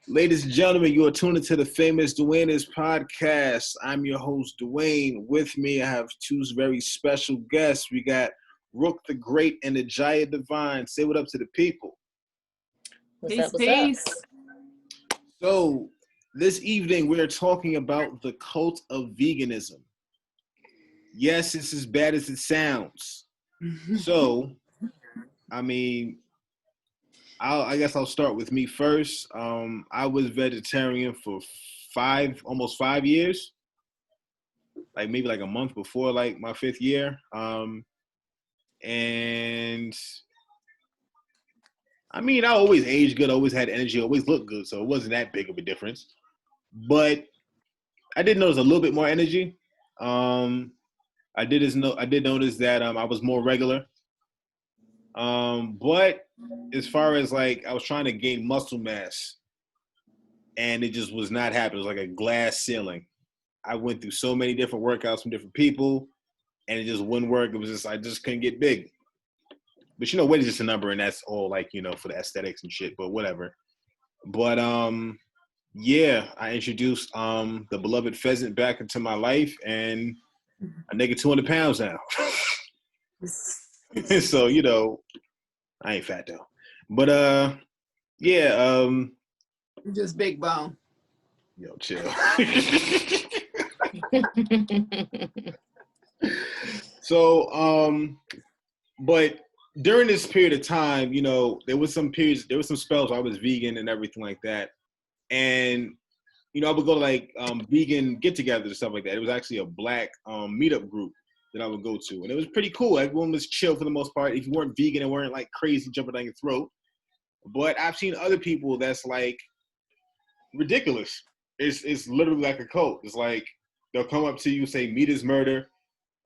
Ladies and gentlemen, you are tuned into the famous Dwayne's podcast. I'm your host, Dwayne. With me, I have two very special guests. We got Rook the Great and Ajaya Divine. Say what up to the people. What's up? So, this evening, we're talking about the cult of veganism. Yes, it's as bad as it sounds. So, I guess I'll start with me first. I was vegetarian for almost 5 years, like maybe like a month before like my 5th year. And I always aged good, always had energy, always looked good, so it wasn't that big of a difference. But I did notice a little bit more energy. I did notice that I was more regular. But as far as like I was trying to gain muscle mass and it just was not happening. It was like a glass ceiling. I went through so many different workouts from different people and it just wouldn't work. It was just I just couldn't get big. But weight is just a number and that's all like, for the aesthetics and shit, but whatever. But yeah, I introduced the beloved pheasant back into my life and a nigga 200 pounds now. So, I ain't fat though. But yeah, just big bone. Yo, chill. So, but during this period of time, there was some spells where I was vegan and everything like that. And, I would go to like vegan get-togethers and stuff like that. It was actually a black meetup group that I would go to. And it was pretty cool. Everyone was chill for the most part. If you weren't vegan and weren't like crazy jumping down your throat. But I've seen other people that's like ridiculous. It's literally like a cult. It's like they'll come up to you, say meat is murder.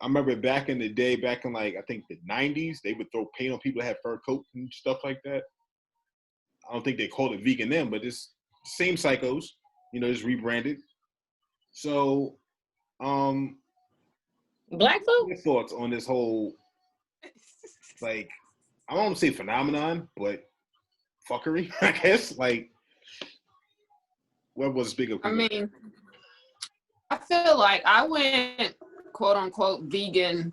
I remember back in the day, back in like I think the 90s, they would throw paint on people that had fur coats and stuff like that. I don't think they called it vegan then, but it's the same psychos, just rebranded. So, black folk? Your thoughts on this whole, like, I don't want to say phenomenon, but fuckery, I guess. Like, what was big of? I feel like I went quote unquote vegan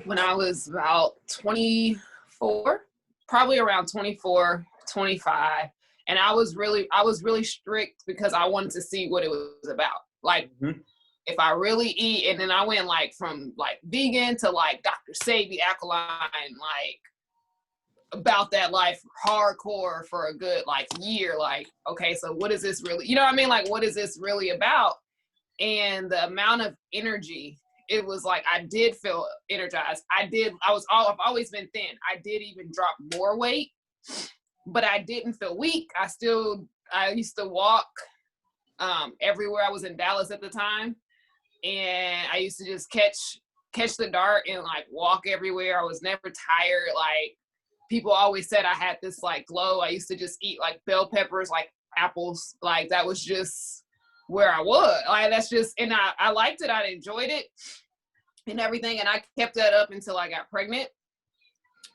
when I was about 24, probably around 24, 25. And I was really strict because I wanted to see what it was about. Like, if I really eat, and then I went like from like vegan to like Dr. Sadie Alkaline, like about that life hardcore for a good like year. Like, okay, so what is this really, like, what is this really about? And the amount of energy, it was like, I did feel energized. I've always been thin. I did even drop more weight, but I didn't feel weak. I used to walk everywhere. I was in Dallas at the time. And I used to just catch the dart and like walk everywhere. I was never tired. Like, people always said I had this like glow. I used to just eat like bell peppers, like apples. Like, that was just where I was. Like, that's just, and I liked it. I enjoyed it and everything. And I kept that up until I got pregnant.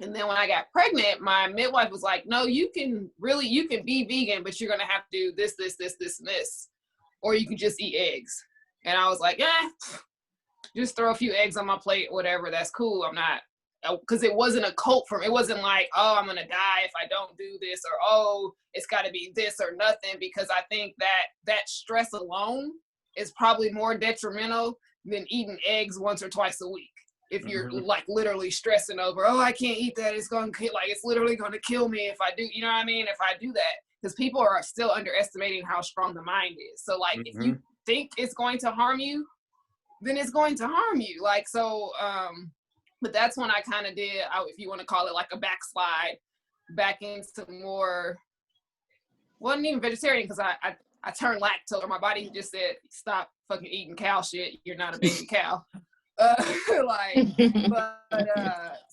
And then when I got pregnant, my midwife was like, no, you can be vegan, but you're going to have to do this, this, this, this, and this, or you can just eat eggs. And I was like, just throw a few eggs on my plate, whatever. That's cool. I'm not, because it wasn't a cult for me. It wasn't like, oh, I'm going to die if I don't do this, or, oh, it's got to be this or nothing. Because I think that stress alone is probably more detrimental than eating eggs once or twice a week. If you're like literally stressing over, oh, I can't eat that. It's going to kill, like, it's literally going to kill me if I do, you know what I mean? If I do that, because people are still underestimating how strong the mind is. So like, if you think it's going to harm you, then it's going to harm you. Like, so, but that's when I kind of did, if you want to call it like a backslide back into more, wasn't even vegetarian, because I turned lactose, or my body just said, stop fucking eating cow shit. You're not a baby cow.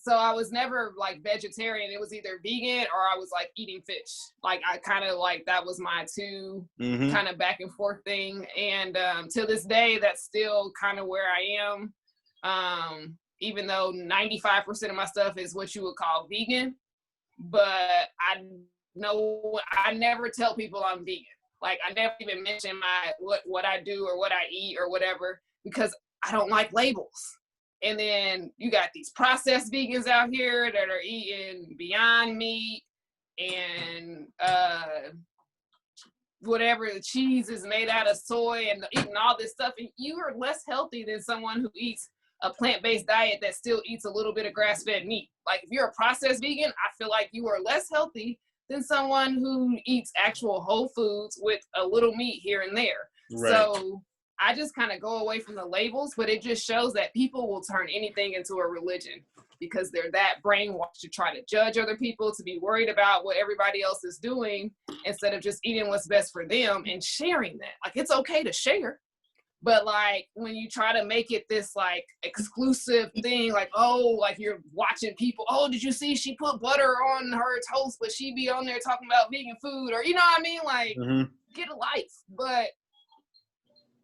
So I was never like vegetarian. It was either vegan or I was like eating fish. Like, I kind of like, that was my two kind of back and forth thing. And to this day, that's still kind of where I am. Even though 95% of my stuff is what you would call vegan, but I I never tell people I'm vegan. Like, I never even mention what I do or what I eat or whatever, because I don't like labels. And then you got these processed vegans out here that are eating Beyond Meat and whatever the cheese is made out of soy and eating all this stuff. And you are less healthy than someone who eats a plant-based diet that still eats a little bit of grass-fed meat. Like, if you're a processed vegan, I feel like you are less healthy than someone who eats actual whole foods with a little meat here and there. Right. So I just kind of go away from the labels, but it just shows that people will turn anything into a religion because they're that brainwashed to try to judge other people, to be worried about what everybody else is doing instead of just eating what's best for them and sharing that. Like, it's okay to share, but like when you try to make it this like exclusive thing, like, oh, like you're watching people, oh, did you see she put butter on her toast, but she be on there talking about vegan food, or you know what I mean? Like, get a life. But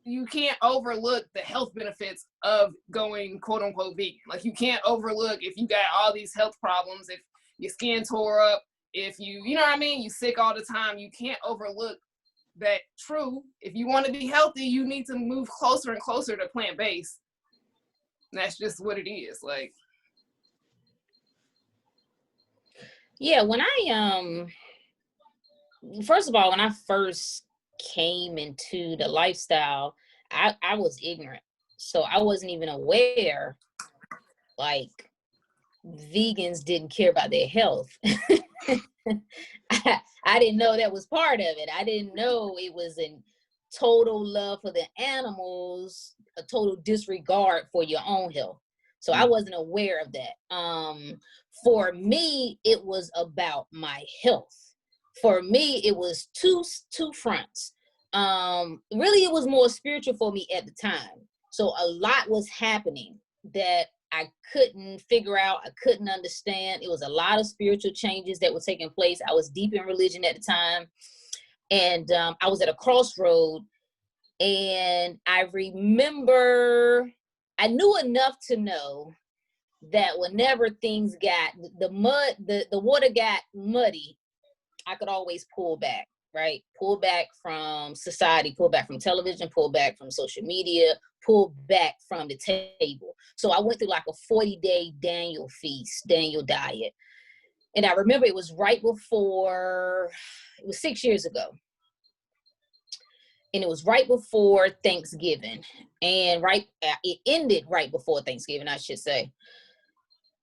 you can't overlook the health benefits of going quote unquote vegan. Like, you can't overlook if you got all these health problems, if your skin tore up, if you know what I mean, you sick all the time. You can't overlook that. True, if you want to be healthy, you need to move closer and closer to plant-based. That's just what it is. Like, yeah, when I first of all, when I first came into the lifestyle, I was ignorant. So I wasn't even aware, like, vegans didn't care about their health. I didn't know that was part of it. I didn't know it was in total love for the animals, a total disregard for your own health. So I wasn't aware of that. For me, it was about my health. For me, it was two fronts. Really, it was more spiritual for me at the time. So a lot was happening that I couldn't figure out. I couldn't understand. It was a lot of spiritual changes that were taking place. I was deep in religion at the time. And I was at a crossroad. And I remember I knew enough to know that whenever things got, the water got muddy, I could always pull back, right? Pull back from society, pull back from television, pull back from social media, pull back from the table. So I went through like a 40-day Daniel feast, Daniel diet. And I remember it was 6 years ago. And it was right before Thanksgiving. And it ended right before Thanksgiving, I should say.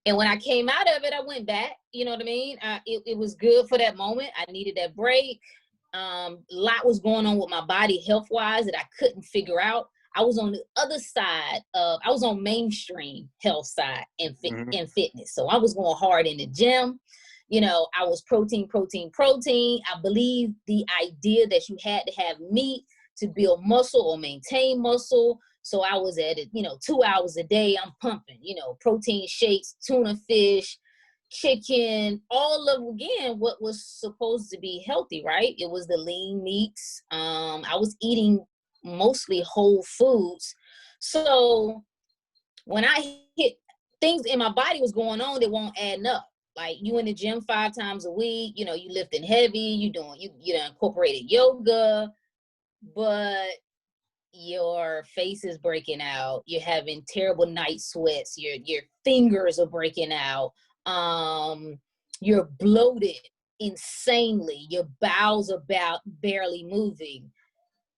And when I came out of it, I went back, you know what I mean? It was good for that moment. I needed that break. A lot was going on with my body health-wise that I couldn't figure out. I was on the other side I was on mainstream health side and fitness. So I was going hard in the gym. You know, I was protein. I believe the idea that you had to have meat to build muscle or maintain muscle. So I was at it, 2 hours a day, I'm pumping, protein shakes, tuna fish, chicken, all of, again, what was supposed to be healthy, right? It was the lean meats. I was eating mostly whole foods. So when I hit things in my body was going on that won't add up. Like, you in the gym 5 times a week, you lifting heavy, you incorporated yoga, but your face is breaking out. You're having terrible night sweats. Your fingers are breaking out. You're bloated insanely. Your bowels are barely moving.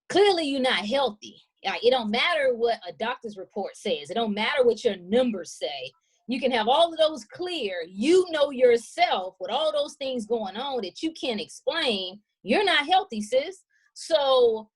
Clearly, you're not healthy. Like, it don't matter what a doctor's report says. It don't matter what your numbers say. You can have all of those clear. You know yourself with all those things going on that you can't explain. You're not healthy, sis. So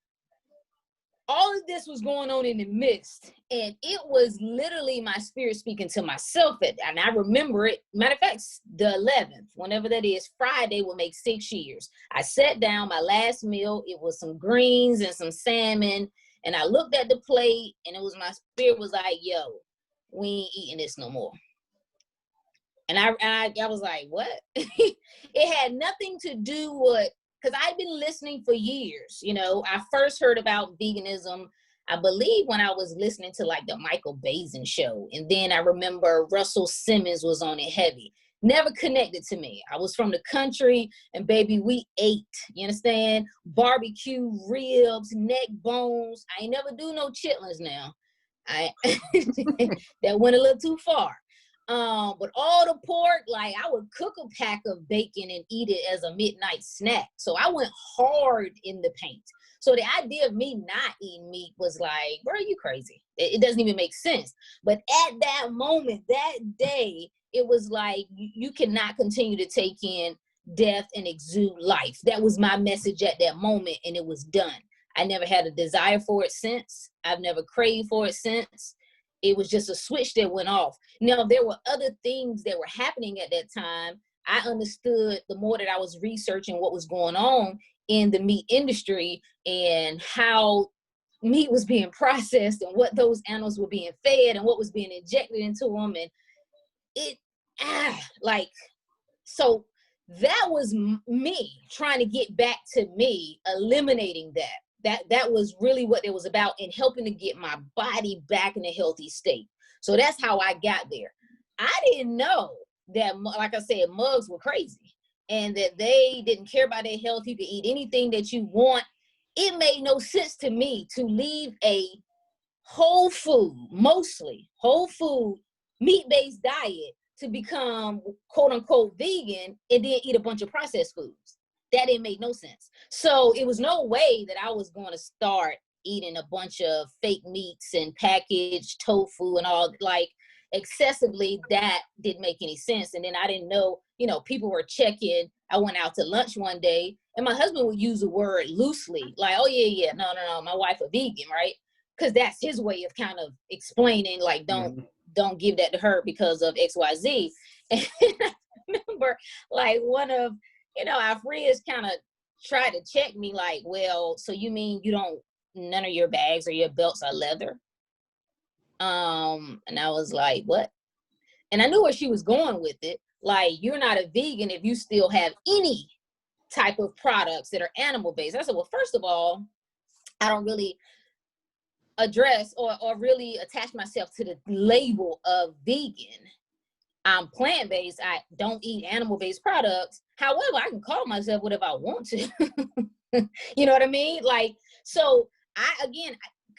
all of this was going on in the midst, and it was literally my spirit speaking to myself. And I remember it. Matter of fact, the 11th, whenever that is, Friday will make 6 years. I sat down, my last meal, it was some greens and some salmon. And I looked at the plate, and it was my spirit was like, yo, we ain't eating this no more. And I was like, what? It had nothing to do with, because I've been listening for years. I first heard about veganism, I believe, when I was listening to like the Michael Bazin show. And then I remember Russell Simmons was on it heavy. Never connected to me. I was from the country, and baby, we ate. You understand? Barbecue ribs, neck bones. I ain't never do no chitlins now. That went a little too far. But all the pork, like I would cook a pack of bacon and eat it as a midnight snack. So I went hard in the paint. So the idea of me not eating meat was like, bro, you crazy. It doesn't even make sense. But at that moment, that day, it was like, you cannot continue to take in death and exude life. That was my message at that moment, and it was done. I never had a desire for it since. I've never craved for it since. It was just a switch that went off. Now, there were other things that were happening at that time. I understood the more that I was researching what was going on in the meat industry and how meat was being processed and what those animals were being fed and what was being injected into them. And so that was me trying to get back to me, eliminating that was really what it was about, and helping to get my body back in a healthy state. So that's how I got there. I didn't know that, like I said, mugs were crazy and that they didn't care about their health. You could eat anything that you want. It made no sense to me to leave a whole food, mostly whole food, meat-based diet to become quote unquote vegan and then eat a bunch of processed foods. That didn't make no sense. So it was no way that I was going to start eating a bunch of fake meats and packaged tofu and all, like excessively. That didn't make any sense. And then I didn't know, people were checking. I went out to lunch one day and my husband would use the word loosely, like, oh yeah, no, my wife a vegan, right? Because that's his way of kind of explaining, like, don't give that to her because of XYZ. And I remember like one of, our friends kind of tried to check me like, well, so you mean none of your bags or your belts are leather? And I was like, what? And I knew where she was going with it. Like, you're not a vegan if you still have any type of products that are animal based. I said, well, first of all, I don't really address or really attach myself to the label of vegan. I'm plant-based. I don't eat animal-based products. However, I can call myself whatever I want to. You know what I mean? Like, so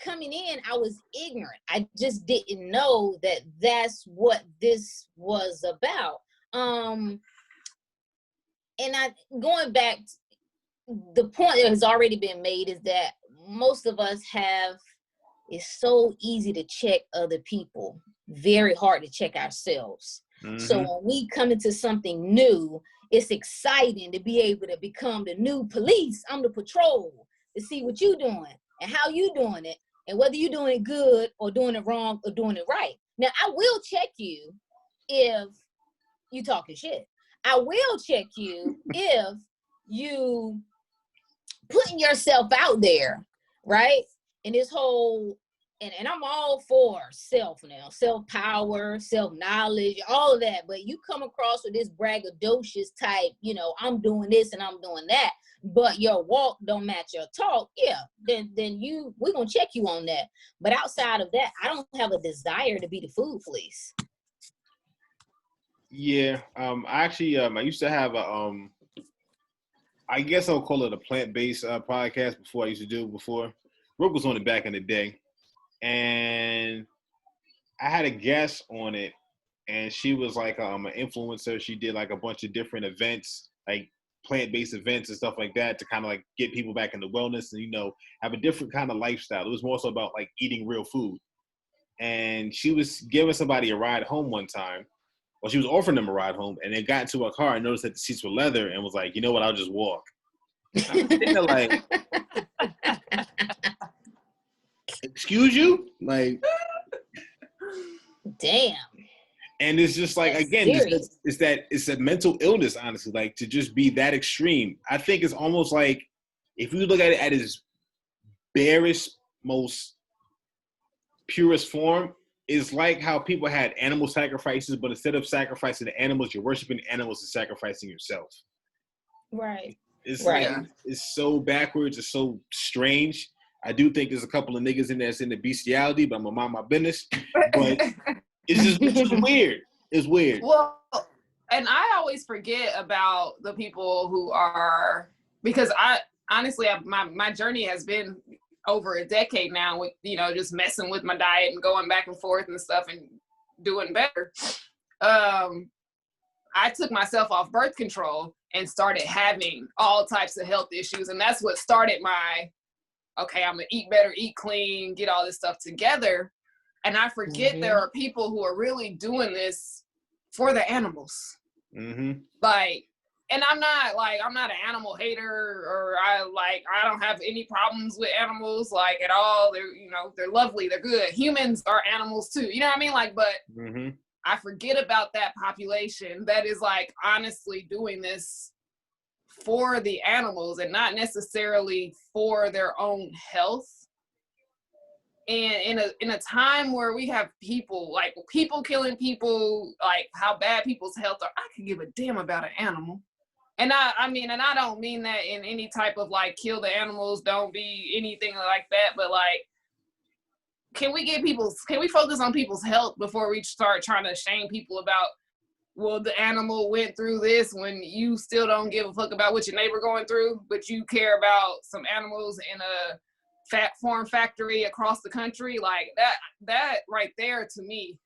coming in, I was ignorant. I just didn't know that that's what this was about. And going back, the point that has already been made is that most of us it's so easy to check other people, very hard to check ourselves. Mm-hmm. So when we come into something new, it's exciting to be able to become the new police. I'm the patrol to see what you're doing and how you doing it and whether you're doing it good or doing it wrong or doing it right. Now, I will check you if you talking shit. I will check you if you putting yourself out there, right? And this whole, and I'm all for self now, self-power, self-knowledge, all of that. But you come across with this braggadocious type, I'm doing this and I'm doing that, but your walk don't match your talk. Yeah, then we're going to check you on that. But outside of that, I don't have a desire to be the food police. Yeah. I used to have I guess I'll call it a plant-based podcast before I used to do it before. Rook was on it back in the day. And I had a guest on it, and she was like an influencer. She did like a bunch of different events, like plant-based events and stuff like that, to kind of like get people back into wellness and, have a different kind of lifestyle. It was more so about like eating real food. And she was giving somebody a ride home one time. Well, she was offering them a ride home, and they got into a car and noticed that the seats were leather and was like, you know what, I'll just walk. I was thinking like, excuse you? Like, damn. And it's just like, again, it's a mental illness, honestly, like to just be that extreme. I think it's almost like, if you look at it at its barest, most purest form, is like how people had animal sacrifices, but instead of sacrificing the animals, you're worshiping the animals and sacrificing yourself. Right. It's like, it's so backwards. It's so strange. I do think there's a couple of niggas in there that's in the bestiality, but I'm gonna mind my business. But it's just weird. It's weird. Well, and I always forget about the people who are, because honestly, my journey has been over a decade now with, you know, just messing with my diet and going back and forth and stuff and doing better. I took myself off birth control and started having all types of health issues. And that's what started my, okay, I'm gonna eat better, eat clean, get all this stuff together. And I forget there are people who are really doing this for the animals. Like, and I'm not an animal hater, or I don't have any problems with animals, like, at all. They're, you know, they're lovely, they're good. Humans are animals too, you know what I mean? Like, but I forget about that population that is, like, honestly doing this for the animals and not necessarily for their own health. And in a time where we have people killing people, like, how bad people's health are, I could give a damn about an animal. And I mean, and I don't mean that in any type of, like, kill the animals, don't be anything like that, but, like, can we focus on people's health before we start trying to shame people about, well, the animal went through this, when you still don't give a fuck about what your neighbor going through, but you care about some animals in a fat farm factory across the country? Like, that right there, to me,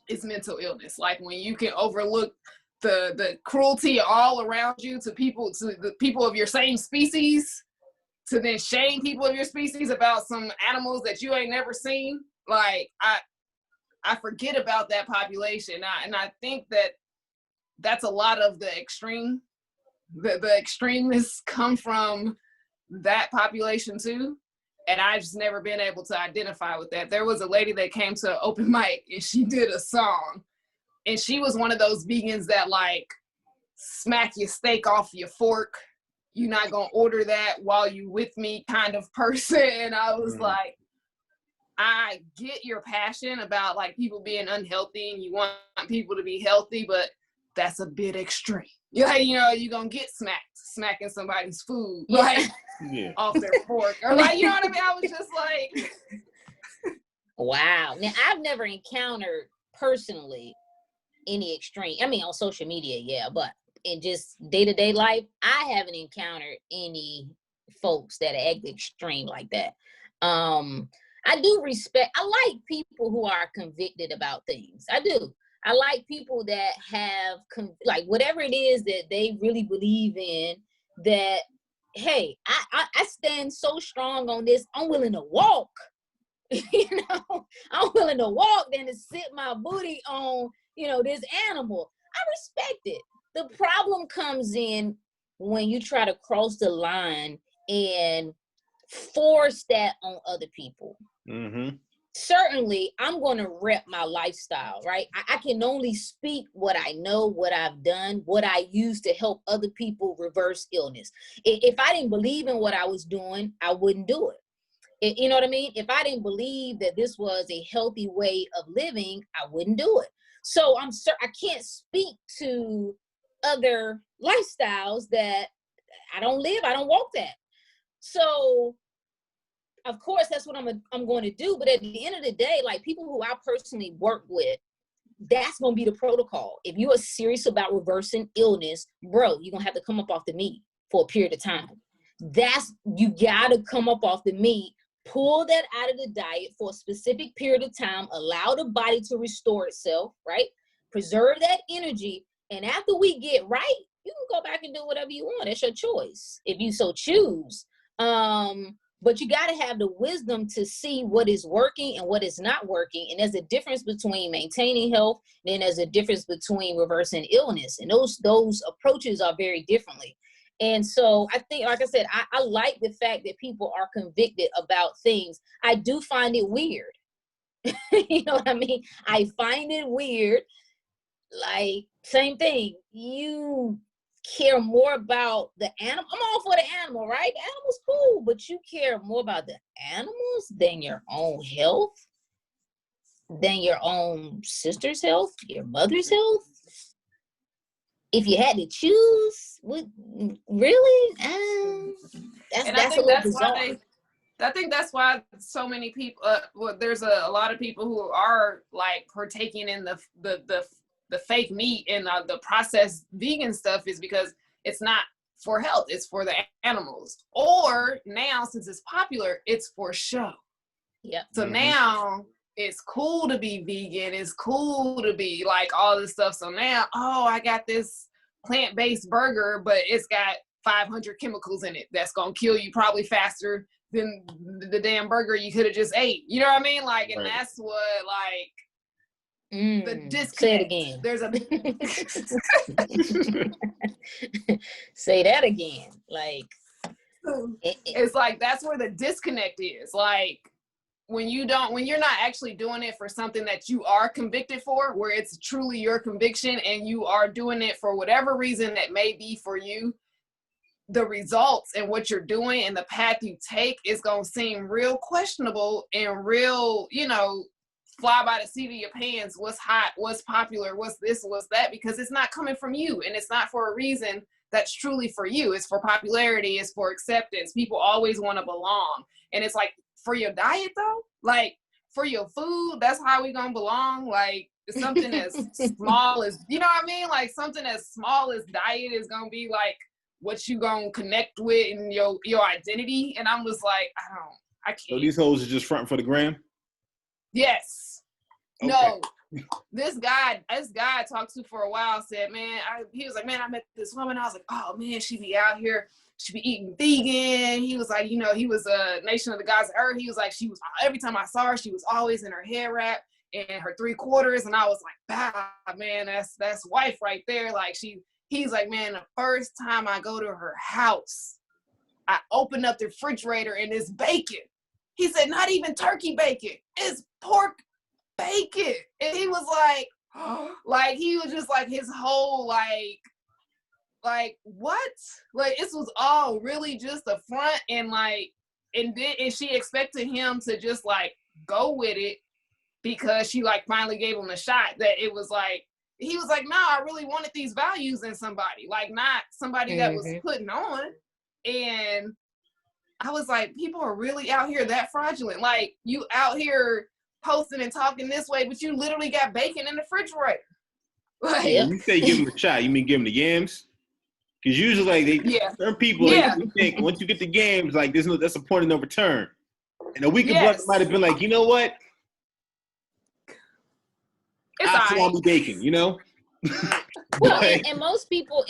is mental illness. Like, when you can overlook the cruelty all around you to the people of your same species, to then shame people of your species about some animals that you ain't never seen. Like, I forget about that population. And I think that's a lot of the extreme. The extremists come from that population too. And I've just never been able to identify with that. There was a lady that came to an open mic and she did a song. And she was one of those vegans that, like, smack your steak off your fork. You're not gonna order that while you with me kind of person. And I was like, I get your passion about, like, people being unhealthy and you want people to be healthy, but that's a bit extreme. Like, you know, you're gonna get smacking somebody's food, like, off their fork, or, like, you know what I mean? I was just like, wow. Now, I've never encountered personally any extreme, I mean, on social media, yeah, but in just day-to-day life, I haven't encountered any folks that act extreme like that. I do respect, I like people who are convicted about things. I do. I like people that have, like, whatever it is that they really believe in, that, hey, I stand so strong on this, I'm willing to walk. You know, I'm willing to walk than to sit my booty on, you know, this animal. I respect it. The problem comes in when you try to cross the line and force that on other people. Certainly, I'm going to rep my lifestyle, right? I can only speak what I know, what I've done, what I use to help other people reverse illness. If I didn't believe in what I was doing, I wouldn't do it. You know what I mean? If I didn't believe that this was a healthy way of living, I wouldn't do it. So I can't speak to other lifestyles that I don't live, I don't walk that. So of course that's what I'm going to do. But at the end of the day, like, people who I personally work with, that's going to be the protocol. If you are serious about reversing illness, bro, you're going to have to come up off the meat for a period of time. You got to come up off the meat, pull that out of the diet for a specific period of time, allow the body to restore itself, right? Preserve that energy. And after we get right, you can go back and do whatever you want. It's your choice, if you so choose. But you got to have the wisdom to see what is working and what is not working. And there's a difference between maintaining health, and then there's a difference between reversing illness. And those approaches are very differently. And so I think, like I said, I like the fact that people are convicted about things. I do find it weird. You know what I mean? I find it weird. Like, same thing. You care more about the animal. I'm all for the animal, right? The animal's cool, but you care more about the animals than your own health, than your own sister's health, your mother's health. If you had to choose, really? That's a little bizarre. I think that's why so many people, there's a lot of people who are, like, partaking in the the fake meat and the processed vegan stuff is because it's not for health, it's for the animals. Or now, since it's popular, it's for show. Yep. So now it's cool to be vegan, it's cool to be like all this stuff. So now, oh, I got this plant-based burger, but it's got 500 chemicals in it that's gonna kill you probably faster than the damn burger you could have just ate. You know what I mean? Like, and that's what, like, the disconnect. Say it again. There's a say that again. Like, it's like, that's where the disconnect is. Like, when you're not actually doing it for something that you are convicted for, where it's truly your conviction and you are doing it for whatever reason that may be for you, the results and what you're doing and the path you take is going to seem real questionable and real, fly by the seat of your pants. What's hot, what's popular, what's this, what's that, because it's not coming from you, and it's not for a reason that's truly for you. It's for popularity, it's for acceptance. People always want to belong. And it's like, for your diet though, like for your food, that's how we gonna belong. Like, something as small as, you know what I mean? Like, something as small as diet is gonna be like what you gonna connect with in your identity. And I'm just like, I can't. So these hoes are just fronting for the gram? Yes. Okay. No. This guy I talked to for a while said, man, he was like, man, I met this woman. I was like, oh man, she be out here, she be eating vegan. He was like, he was a Nation of the Gods of Earth. He was like, every time I saw her, she was always in her hair wrap and her 3/4. And I was like, bah, man, that's wife right there. Like, he's like, man, the first time I go to her house, I open up the refrigerator and it's bacon. He said, not even turkey bacon, it's pork bacon. And he was like, like, he was just like, his whole like what? Like, this was all really just a front. And like, and she expected him to just like go with it because she like finally gave him a shot. That it was like, he was like, nah, I really wanted these values in somebody, like not somebody that was putting on. And I was like, people are really out here that fraudulent. Like, you out here posting and talking this way, but you literally got bacon in the refrigerator. Like, when you say give them a shot, you mean give them the yams? Because usually, like, certain people, you think once you get the yams, like, that's a point of no return. And a week of brother might have been like, you know what? It's I salami bacon, Well, and most people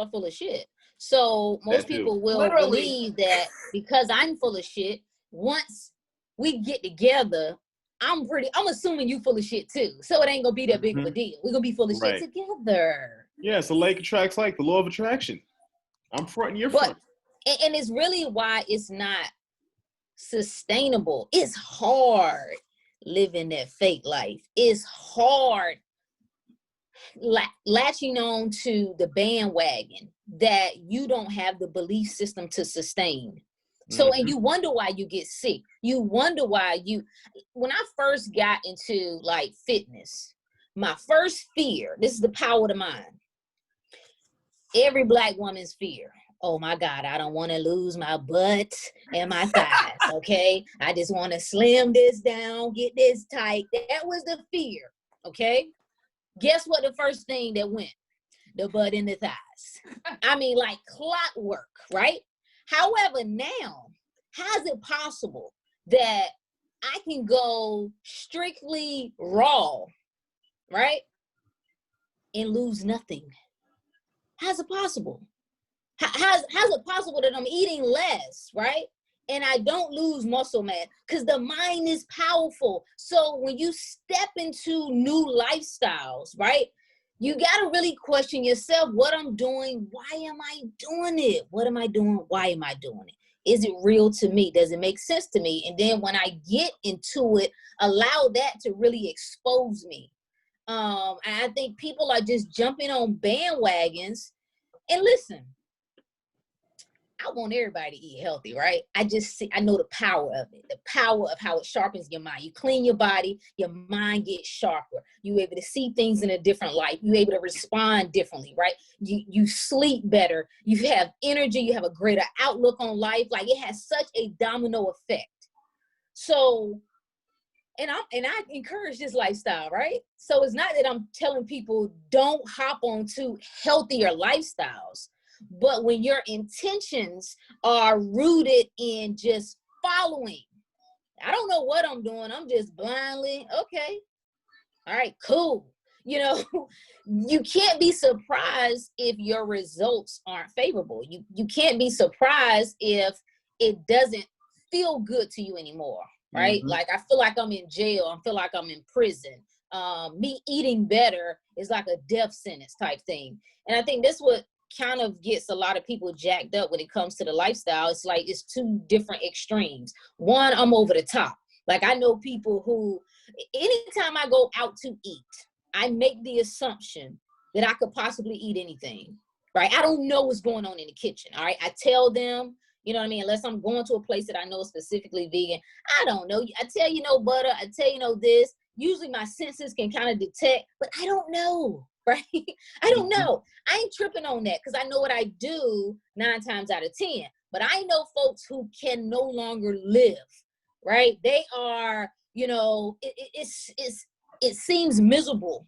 are full of shit. So most people will believe that because I'm full of shit, once we get together, I'm assuming you full of shit too. So it ain't gonna be that big of a deal. We're gonna be full of shit together. Yeah, so like attracts like, the law of attraction. I'm fronting, you're fronting. And it's really why it's not sustainable. It's hard living that fake life. It's hard latching on to the bandwagon that you don't have the belief system to sustain. So, and you wonder why you get sick. You wonder why when I first got into like fitness, my first fear, this is the power of the mind. Every Black woman's fear. Oh my God, I don't want to lose my butt and my thighs, okay? I just want to slim this down, get this tight. That was the fear, okay? Guess what the first thing that went? The butt and the thighs. I mean, like clockwork, right? However, now, how is it possible that I can go strictly raw, right? And lose nothing? How's it possible? How's it possible that I'm eating less, right? And I don't lose muscle mass? Because the mind is powerful. So when you step into new lifestyles, right? You got to really question yourself, what I'm doing, why am I doing it? What am I doing? Why am I doing it? Is it real to me? Does it make sense to me? And then when I get into it, allow that to really expose me. And I think people are just jumping on bandwagons. And listen, I want everybody to eat healthy, right? I know the power of it, the power of how it sharpens your mind. You clean your body, your mind gets sharper. You're able to see things in a different light. You're able to respond differently, right? You sleep better. You have energy. You have a greater outlook on life. Like, it has such a domino effect. So And I encourage this lifestyle, right? So it's not that I'm telling people don't hop onto healthier lifestyles, but when your intentions are rooted in just following, I don't know what I'm doing, I'm just blindly, okay, all right, cool. You know, you can't be surprised if your results aren't favorable. You can't be surprised if it doesn't feel good to you anymore, right? Mm-hmm. Like I feel like I'm in jail. I feel like I'm in prison. Me eating better is like a death sentence type thing. And I think that's what kind of gets a lot of people jacked up when it comes to the lifestyle. It's like it's two different extremes. One, I'm over the top. Like I know people who, anytime I go out to eat, I make the assumption that I could possibly eat anything, right? I don't know what's going on in the kitchen, all right? I tell them, you know what I mean? Unless I'm going to a place that I know is specifically vegan, I don't know. I tell you no butter, I tell you no this. Usually my senses can kind of detect, but I don't know, right? I don't know. I ain't tripping on that because I know what I do 9 times out of 10. But I know folks who can no longer live, right? They are, you know, it seems miserable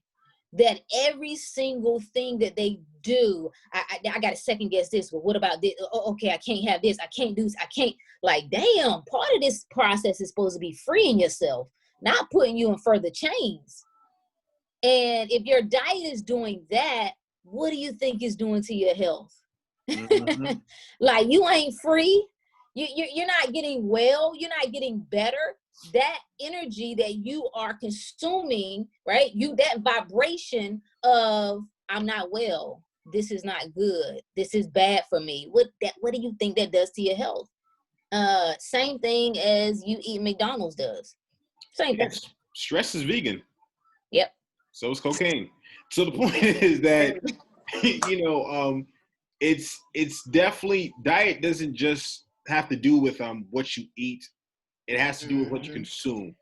that every single thing that they do, I got to second guess this, but what about this? Oh, okay, I can't have this. I can't do this. I can't, like, damn, part of this process is supposed to be freeing yourself, not putting you in further chains. And if your diet is doing that, what do you think it's doing to your health? Mm-hmm. Like, you ain't free. You're not getting well. You're not getting better. That energy that you are consuming, right? That vibration of I'm not well. This is not good. This is bad for me. What do you think that does to your health? Same thing as you eat McDonald's does. Same thing. Stress is vegan. Yep. So is cocaine. So the point is that, you know, it's definitely, diet doesn't just have to do with what you eat. It has to do with what you consume.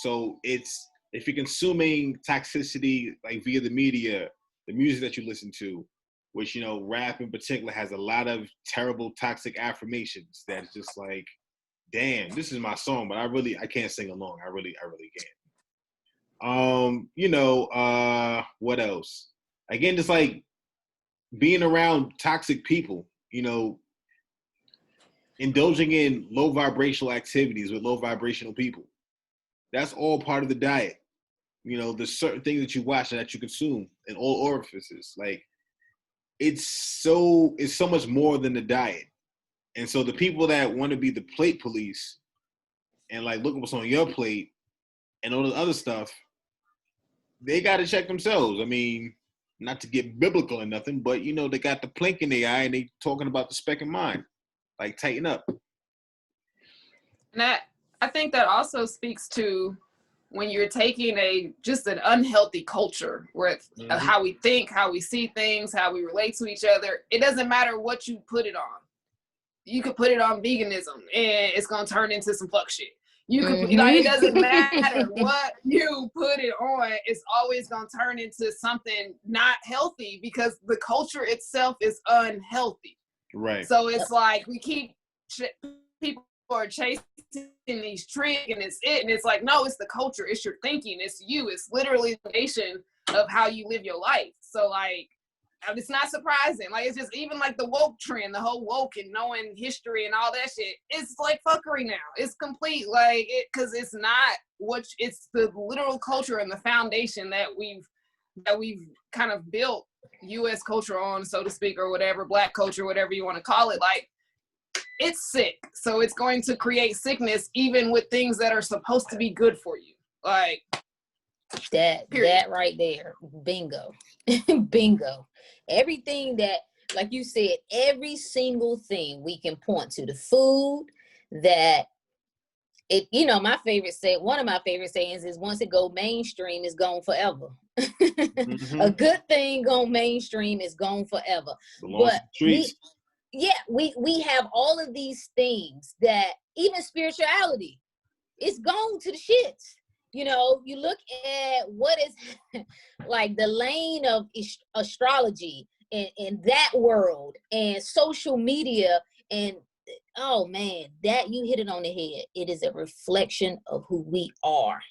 So it's, if you're consuming toxicity like via the media, the music that you listen to, which, you know, rap in particular has a lot of terrible toxic affirmations that's just like, damn, this is my song, but I can't sing along. I really can't. You know, what else? Again, just like being around toxic people, you know, indulging in low vibrational activities with low vibrational people. That's all part of the diet. You know, there's certain things that you watch and that you consume in all orifices. Like, it's so much more than the diet. And so the people that want to be the plate police and like look at what's on your plate and all the other stuff, they got to check themselves. I mean, not to get biblical or nothing, but you know, they got the plank in their eye and they talking about the speck in mind. Like, tighten up. And I think that also speaks to when you're taking just an unhealthy culture with how we think, how we see things, how we relate to each other. It doesn't matter what you put it on. You could put it on veganism and it's going to turn into some fuck shit. You could, like, it doesn't matter what you put it on. It's always going to turn into something not healthy because the culture itself is unhealthy. Right. So it's like we keep people are chasing these trends and it's it, and it's like, no, it's the culture, it's your thinking, it's you, it's literally the foundation of how you live your life. So like, it's not surprising. Like, it's just even like the woke trend, the whole woke and knowing history and all that shit. It's like fuckery now. It's complete, like, it, because it's not it's the literal culture and the foundation that we've kind of built U.S. culture on, so to speak, or whatever, Black culture, whatever you want to call it. Like, it's sick. So it's going to create sickness even with things that are supposed to be good for you. Like, that right there. Bingo. Bingo. Everything that, like you said, every single thing we can point to, the food that it, you know, one of my favorite sayings is once it go mainstream, it's gone forever. A good thing go mainstream is gone forever. But we have all of these things that, even spirituality, it's gone to the shits. You know, you look at what is like the lane of astrology in that world and social media, and oh man, that you hit it on the head. It is a reflection of who we are.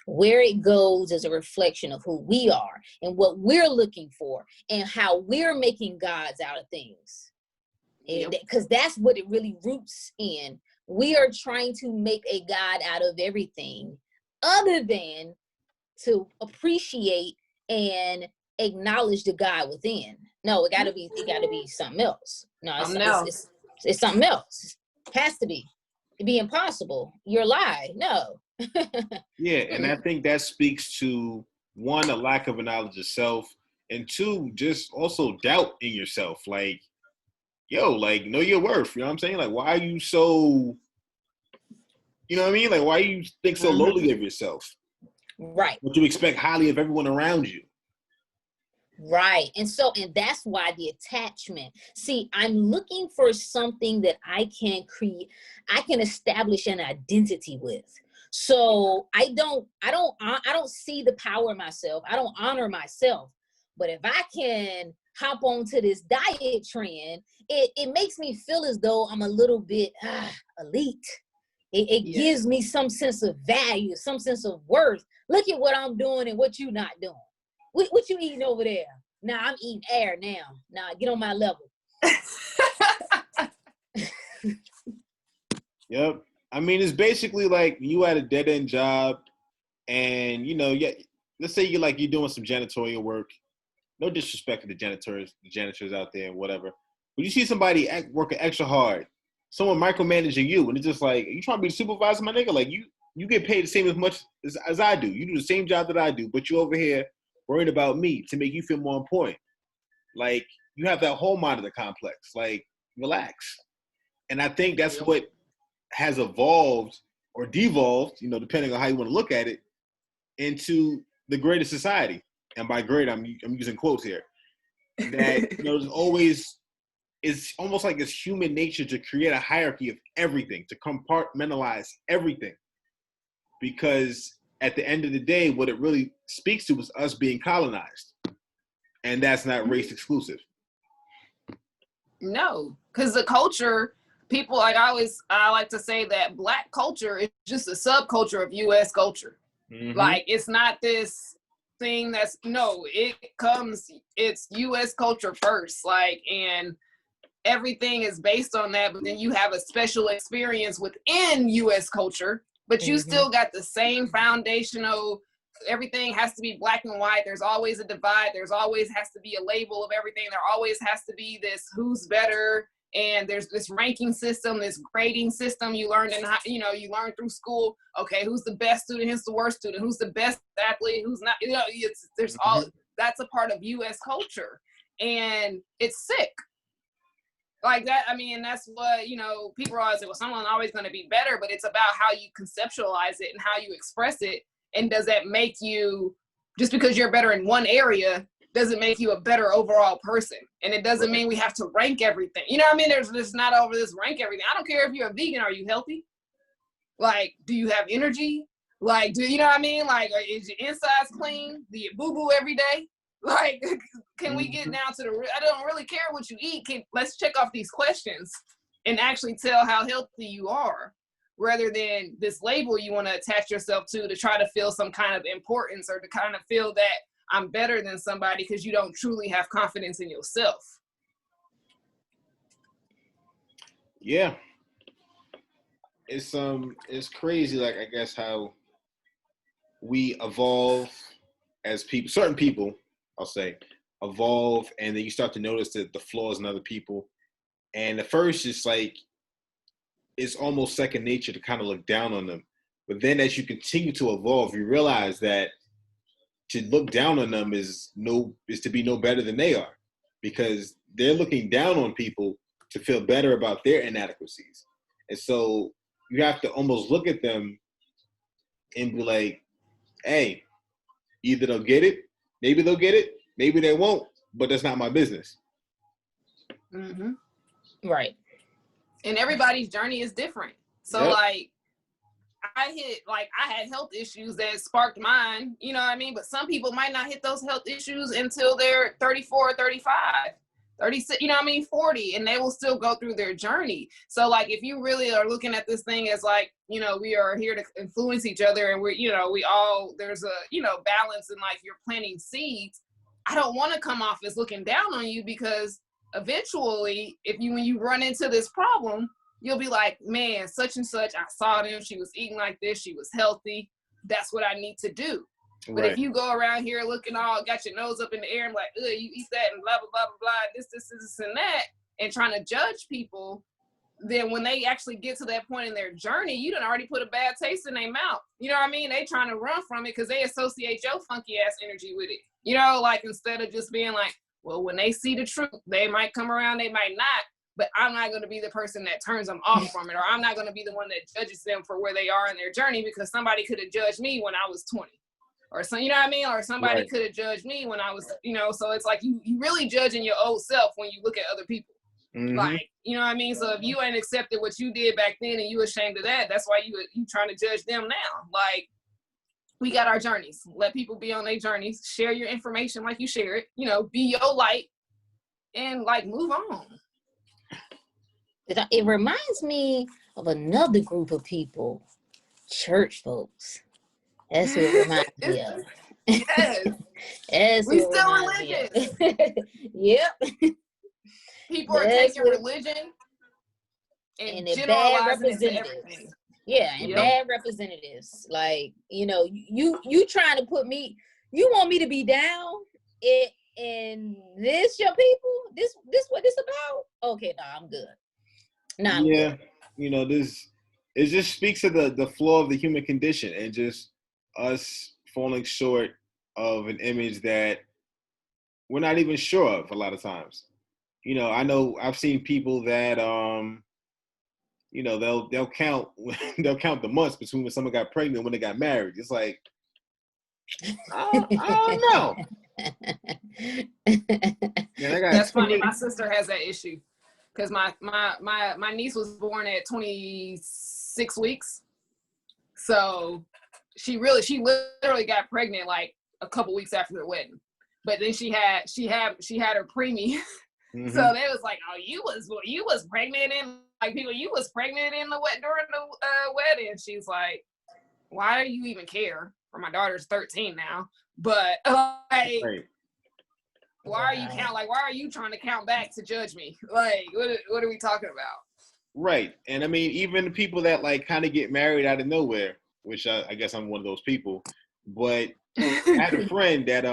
Where it goes is a reflection of who we are and what we're looking for and how we're making gods out of things. Because that's what it really roots in. We are trying to make a God out of everything other than to appreciate and acknowledge the God within. No, it gotta be something else. No, it's something else. It has to be. It'd be impossible. You're a lie. No. Yeah, and I think that speaks to, one, a lack of a knowledge of self, and two, just also doubt in yourself. Like, yo, like, know your worth. You know what I'm saying? Like, why are you so, you know what I mean? Like, why you think so lowly of yourself? Right. But you expect highly of everyone around you. Right. And that's why the attachment. See, I'm looking for something that I can establish an identity with. So I don't see the power in myself. I don't honor myself. But if I can hop onto this diet trend, it makes me feel as though I'm a little bit elite. It gives me some sense of value, some sense of worth. Look at what I'm doing and what you're not doing. What you eating over there? Nah, I'm eating air now. Nah, get on my level. Yep. I mean, it's basically like you had a dead-end job and, you know, let's say you're doing some janitorial work. No disrespect to the janitors out there and whatever. But you see somebody working extra hard, someone micromanaging you, and it's just like, are you trying to be the supervisor, my nigga? Like, you get paid the same as much as I do. You do the same job that I do, but you over here worried about me to make you feel more important. Like, you have that whole monitor complex. Like, relax. And I think that's what has evolved or devolved, you know, depending on how you want to look at it, into the greater society. And by great, I'm using quotes here. That, you know, it's almost like it's human nature to create a hierarchy of everything, to compartmentalize everything. Because at the end of the day, what it really speaks to is us being colonized. And that's not race exclusive. No, because the culture, people, like I like to say that Black culture is just a subculture of U.S. culture. Mm-hmm. Like, it's not this thing it's U.S. culture first. Like, and everything is based on that, but then you have a special experience within U.S. culture, but you still got the same foundational. Everything has to be black and white. There's always a divide. There's always has to be a label of everything. There always has to be this who's better. And there's this ranking system, this grading system you learned you learn through school. Okay, who's the best student? Who's the worst student? Who's the best athlete? Who's not? You know, there's all that's a part of U.S. culture, and it's sick. Like that. I mean, that's what, you know, people are always like, well, someone's always going to be better, but it's about how you conceptualize it and how you express it. And does that make you, just because you're better in one area, doesn't make you a better overall person? And it doesn't mean we have to rank everything. You know what I mean? There's not over this rank everything. I don't care if you're a vegan. Are you healthy? Like, do you have energy? Like, you know what I mean? Like, is your insides clean? Do you boo-boo every day? Like, can we get down to I don't really care what you eat. Let's check off these questions and actually tell how healthy you are, rather than this label you want to attach yourself to try to feel some kind of importance, or to kind of feel that I'm better than somebody because you don't truly have confidence in yourself. Yeah. It's crazy, like, I guess, how we evolve as people, certain people, I'll say, evolve, and then you start to notice the flaws in other people. And at first, it's like, it's almost second nature to kind of look down on them. But then as you continue to evolve, you realize that to look down on them is to be no better than they are, because they're looking down on people to feel better about their inadequacies. And so you have to almost look at them and be like, hey, either they'll get it, maybe they won't, but that's not my business. Mm-hmm. Right. And everybody's journey is different. So like, I had health issues that sparked mine, you know what I mean? But some people might not hit those health issues until they're 34, 35. 36, 40, and they will still go through their journey. So like, if you really are looking at this thing as like, we are here to influence each other, and there's a, balance, and like you're planting seeds. I don't want to come off as looking down on you, because eventually when you run into this problem, you'll be like, man, such and such, I saw them, she was eating like this, she was healthy, that's what I need to do. But if you go around here looking all, got your nose up in the air and like, you eat that and blah, blah, blah, blah, blah, this, and that, and trying to judge people, then when they actually get to that point in their journey, you done already put a bad taste in their mouth. You know what I mean? They trying to run from it because they associate your funky ass energy with it. Like, instead of just being like, well, when they see the truth, they might come around, they might not, but I'm not going to be the person that turns them off from it, or I'm not going to be the one that judges them for where they are in their journey, because somebody could have judged me when I was 20. Or some, or somebody could have judged me when I was, so it's like you really judging your old self when you look at other people. Mm-hmm. Like, so if you ain't accepted what you did back then and you ashamed of that, that's why you trying to judge them now. Like, we got our journeys. Let people be on their journeys. Share your information like you share it. Be your light, and like move on. It reminds me of another group of people, church folks. That's what it reminds me of. Yes. We still religious. Yep. People are taking religion and generalizing it to everything. Yeah, and bad representatives. Like, you trying to put me, you want me to be down in this, your people? This what this about? Okay, I'm good. I'm good. This, it just speaks to the flaw of the human condition, and just us falling short of an image that we're not even sure of a lot of times. I know I've seen people that they'll count the months between when someone got pregnant and when they got married. It's like, I don't know. That's funny. My sister has that issue, because my niece was born at 26 weeks, so she literally got pregnant like a couple weeks after the wedding, but then she had her preemie. Mm-hmm. So they was like, oh, you was pregnant in, like, people, you was pregnant in during the wedding. She's like, why do you even care? For my daughter's 13 now, but like, why are you trying to count back to judge me? Like, what are we talking about? Right. And I mean, even the people that like kind of get married out of nowhere, which I guess I'm one of those people, but I had a friend that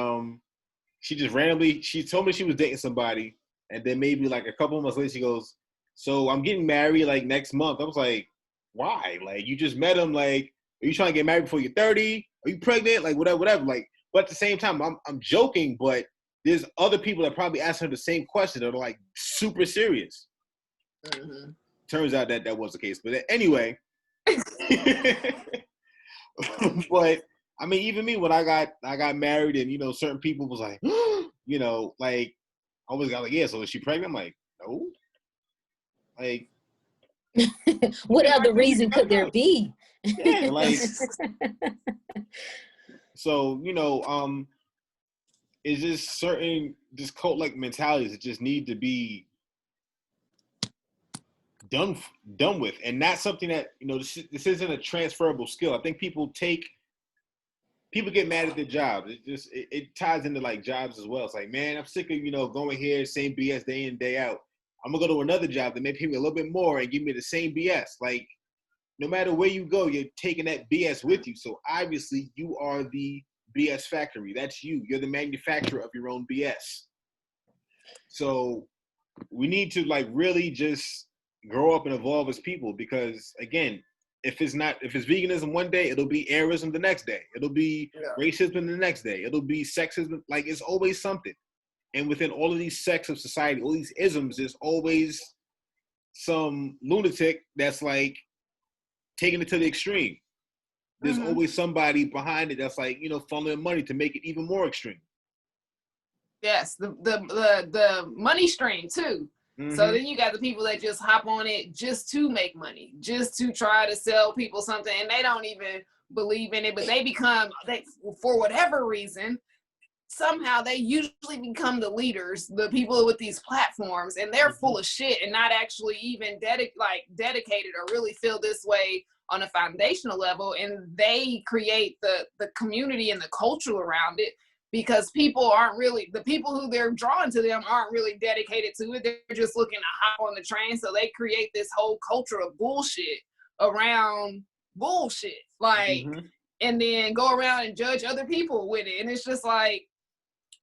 she just randomly, she told me she was dating somebody, and then maybe like a couple of months later she goes, so I'm getting married like next month. I was like, why? Like, you just met him, like, are you trying to get married before you're 30? Are you pregnant? Like, whatever. Like, but at the same time, I'm joking, but there's other people that probably ask her the same question that are like super serious. Mm-hmm. Turns out that was the case. But anyway, but I mean, even me, when I got married, and certain people was like, like, I always got like, yeah, so is she pregnant? I'm like, no. Like, what other reason could there be? Yeah, like, so, it's just certain cult-like mentalities that just need to be done with, and not something that, this isn't a transferable skill. I think people get mad at their jobs. It ties into like jobs as well. It's like, man, I'm sick of, going here, same BS day in, day out. I'm gonna go to another job that may pay me a little bit more and give me the same BS. Like, no matter where you go, you're taking that BS with you. So obviously you are the BS factory. That's you. You're the manufacturer of your own BS. So we need to like really just grow up and evolve as people, because again, if it's veganism one day, it'll be arism the next day. It'll be racism the next day. It'll be sexism. Like, it's always something. And within all of these sects of society, all these isms, there's always some lunatic that's like taking it to the extreme. There's always somebody behind it that's like, funneling money to make it even more extreme. Yes, the money stream too. Mm-hmm. So then you got the people that just hop on it just to make money, just to try to sell people something, and they don't even believe in it, but they for whatever reason, somehow they usually become the leaders, the people with these platforms, and they're full of shit and not actually even dedicated or really feel this way on a foundational level. And they create the community and the culture around it, because people aren't really, the people who they're drawing to them aren't really dedicated to it. They're just looking to hop on the train. So they create this whole culture of bullshit around bullshit, like, and then go around and judge other people with it. And it's just like,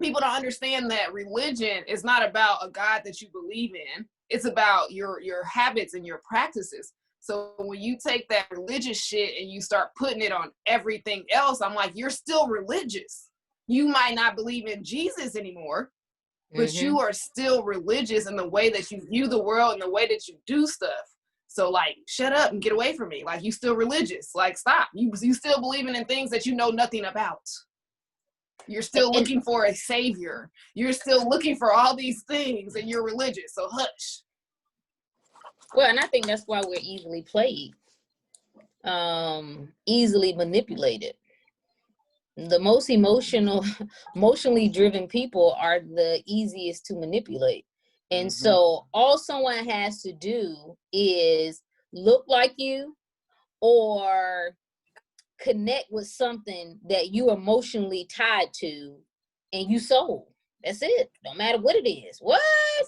people don't understand that religion is not about a God that you believe in. It's about your habits and your practices. So when you take that religious shit and you start putting it on everything else, I'm like, you're still religious. You might not believe in Jesus anymore, but you are still religious in the way that you view the world and the way that you do stuff. So like, shut up and get away from me. Like, you still religious. Like, stop. You still believing in things that you know nothing about. You're still looking for a savior. You're still looking for all these things, and you're religious. So hush. Well, and I think that's why we're easily played, easily manipulated. The most emotionally driven people are the easiest to manipulate. And so all someone has to do is look like you or connect with something that you emotionally tied to and you sold. That's it. Don't matter what it is. What?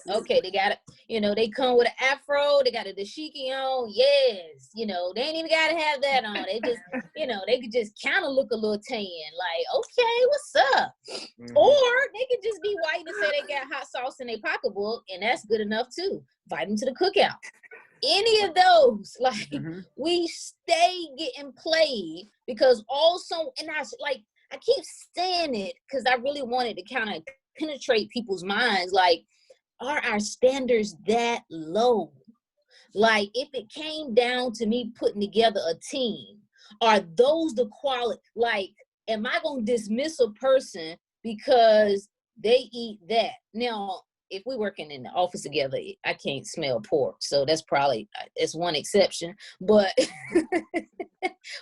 Okay, they got it. You know, they come with an afro. They got a dashiki on. Yes. You know, they ain't even got to have that on. They just, you know, they could just kind of look a little tan. Like, okay, what's up? Or they could just be white and say they got hot sauce in their pocketbook, and that's good enough too. Invite them to the cookout. Any of those, like, we stay getting played because also, and I keep saying it because I really wanted to kind of penetrate people's minds. Like, are our standards that low? Like, if it came down to me putting together a team, are those the quality? Like, am I going to dismiss a person because they eat that? Now, if we're working in the office together, I can't smell pork. So that's probably, it's one exception. But,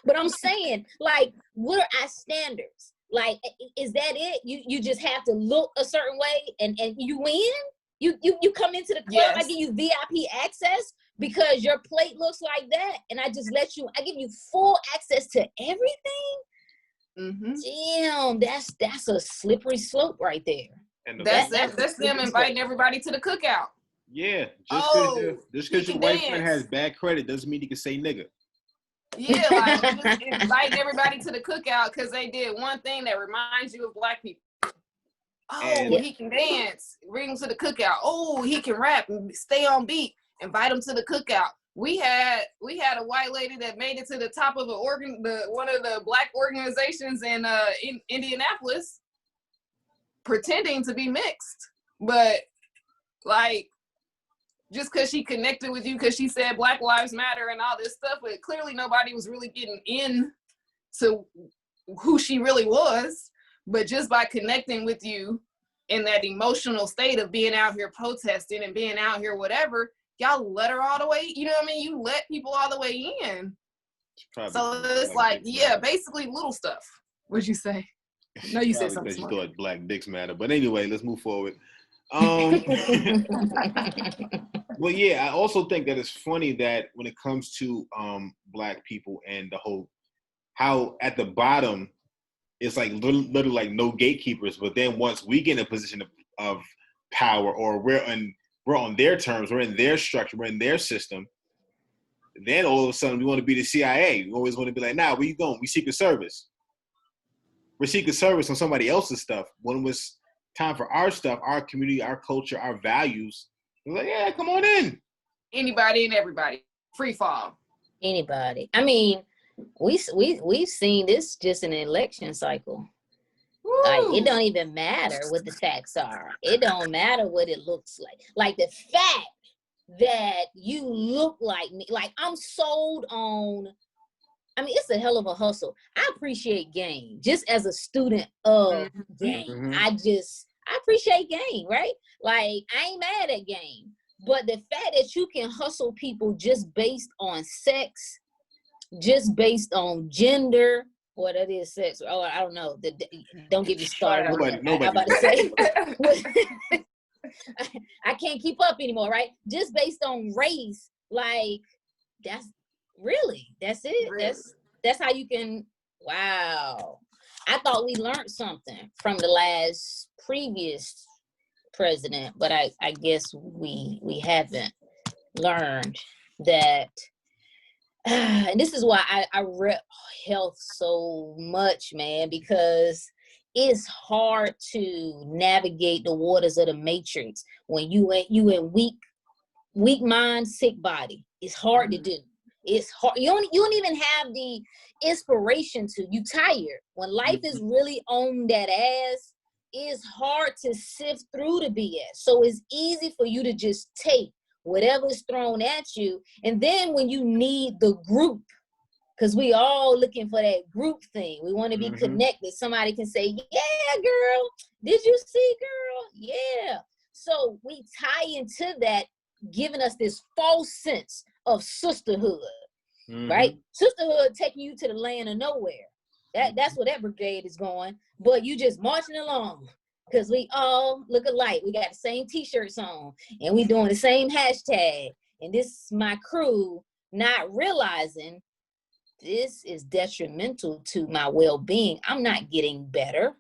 but I'm saying, like, what are our standards? Like, is that it? You just have to look a certain way and you win? You come into the club, I give you VIP access because your plate looks like that. And I give you full access to everything. Damn, that's a slippery slope right there. And that's them inviting everybody to the cookout. Yeah, just because your white friend has bad credit doesn't mean you can say nigga. Yeah, like, just inviting everybody to the cookout because they did one thing that reminds you of black people. Oh, he can dance. Bring him to the cookout. Oh, he can rap and stay on beat. Invite him to the cookout. We had a white lady that made it to the top of one of the black organizations in Indianapolis, pretending to be mixed, but like, just because she connected with you because she said Black Lives Matter and all this stuff, but clearly nobody was really getting in to who she really was. But just by connecting with you in that emotional state of being out here protesting and being out here whatever, y'all let her all the way, you know what I mean? You let people all the way in. So it's like, yeah, basically little stuff. What'd you say? No, you said something smart. You thought black dicks matter. But anyway, let's move forward. Well, yeah, I also think that it's funny that when it comes to black people and the whole, how at the bottom, it's like literally like no gatekeepers. But then once we get in a position of power, or we're on their terms, we're in their structure, we're in their system, then all of a sudden we want to be the CIA. We always want to be like, nah, where you going? We Secret Service. We're Secret Service on somebody else's stuff. When it was time for our stuff, our community, our culture, our values, we're like, yeah, come on in. Anybody and everybody. Free fall. Anybody. I mean, we've seen this just in an election cycle. Woo. Like, it don't even matter what the facts are. It don't matter what it looks like. Like, the fact that you look like me, like, I'm sold on, I mean, it's a hell of a hustle. I appreciate game just as a student of game. I appreciate game, right? Like, I ain't mad at game. But the fact that you can hustle people just based on sex, just based on gender, What that is sex? Oh, I don't know. Don't get me started. Nobody. I'm about to say, I can't keep up anymore, right? Just based on race, like that's it. Really? That's how you can. Wow, I thought we learned something from the last previous president, but I guess we haven't learned that. And this is why I rep health so much, man, because it's hard to navigate the waters of the matrix when you in weak mind, sick body. It's hard to do. It's hard. You don't even have the inspiration to. You tired. When life is really on that ass, it's hard to sift through the BS. So it's easy for you to just take whatever's thrown at you. And then when you need the group, because we all looking for that group thing. We want to be connected. Somebody can say, yeah, girl, did you see, girl? Yeah. So we tie into that, giving us this false sense of sisterhood, right? Sisterhood taking you to the land of nowhere. That's where that brigade is going. But you just marching along because we all look alike. We got the same t-shirts on and we doing the same hashtag. And this is my crew, not realizing this is detrimental to my well-being. I'm not getting better.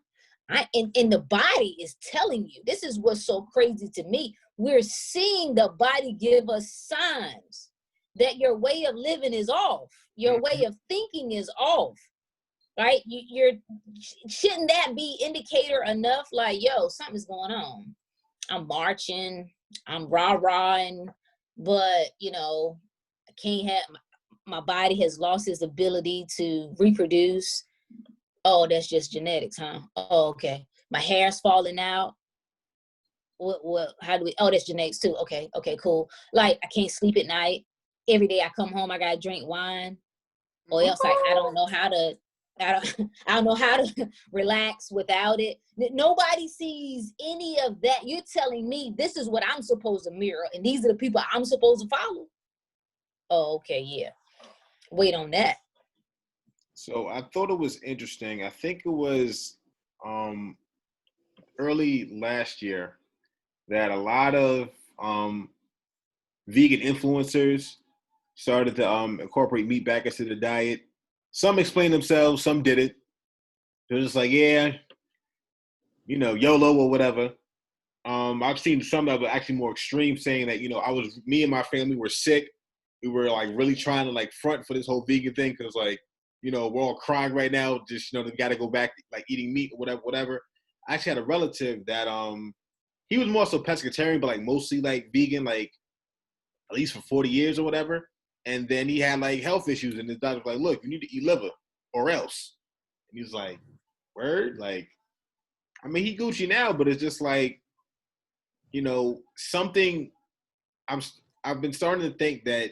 And the body is telling you. This is what's so crazy to me. We're seeing the body give us signs that your way of living is off. Your way of thinking is off, right? Shouldn't that be indicator enough? Like, yo, something's going on. I'm marching, I'm rah-rahing, but I can't have. My body has lost its ability to reproduce. Oh, that's just genetics, huh? Oh, okay. My hair's falling out. What, how do we, oh, that's genetics too. Okay, cool. Like, I can't sleep at night. Every day I come home, I gotta drink wine. Or else I don't know how to relax without it. Nobody sees any of that. You're telling me this is what I'm supposed to mirror, and these are the people I'm supposed to follow. Oh, okay, yeah. Wait on that. So I thought it was interesting. I think it was early last year that a lot of vegan influencers started to incorporate meat back into the diet. Some explained themselves, some didn't. They're just like, yeah, YOLO or whatever. I've seen some that were actually more extreme, saying that me and my family were sick. We were like really trying to like front for this whole vegan thing because like we're all crying right now. Just we got to go back like eating meat or whatever. I actually had a relative that he was more so pescatarian, but like mostly like vegan, like at least for 40 years or whatever. And then he had like health issues, and his doctor was like, "Look, you need to eat liver or else." And he was like, "Word?" Like, I mean, he Gucci now, but it's just like, something. I've been starting to think that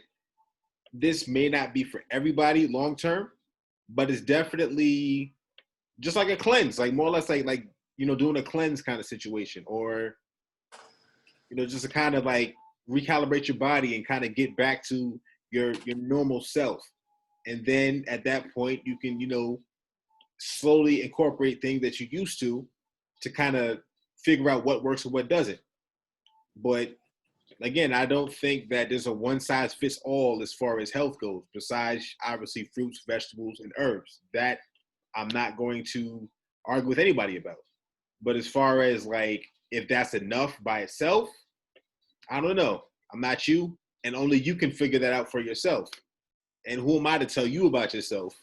this may not be for everybody long term, but it's definitely just like a cleanse, like more or less like doing a cleanse kind of situation, or just to kind of like recalibrate your body and kind of get back to your normal self. And then at that point you can slowly incorporate things that you used to kind of figure out what works and what doesn't. But again, I don't think that there's a one size fits all as far as health goes, besides obviously fruits, vegetables, and herbs. That I'm not going to argue with anybody about. But as far as like, if that's enough by itself, I don't know. I'm not you, and only you can figure that out for yourself. And who am I to tell you about yourself?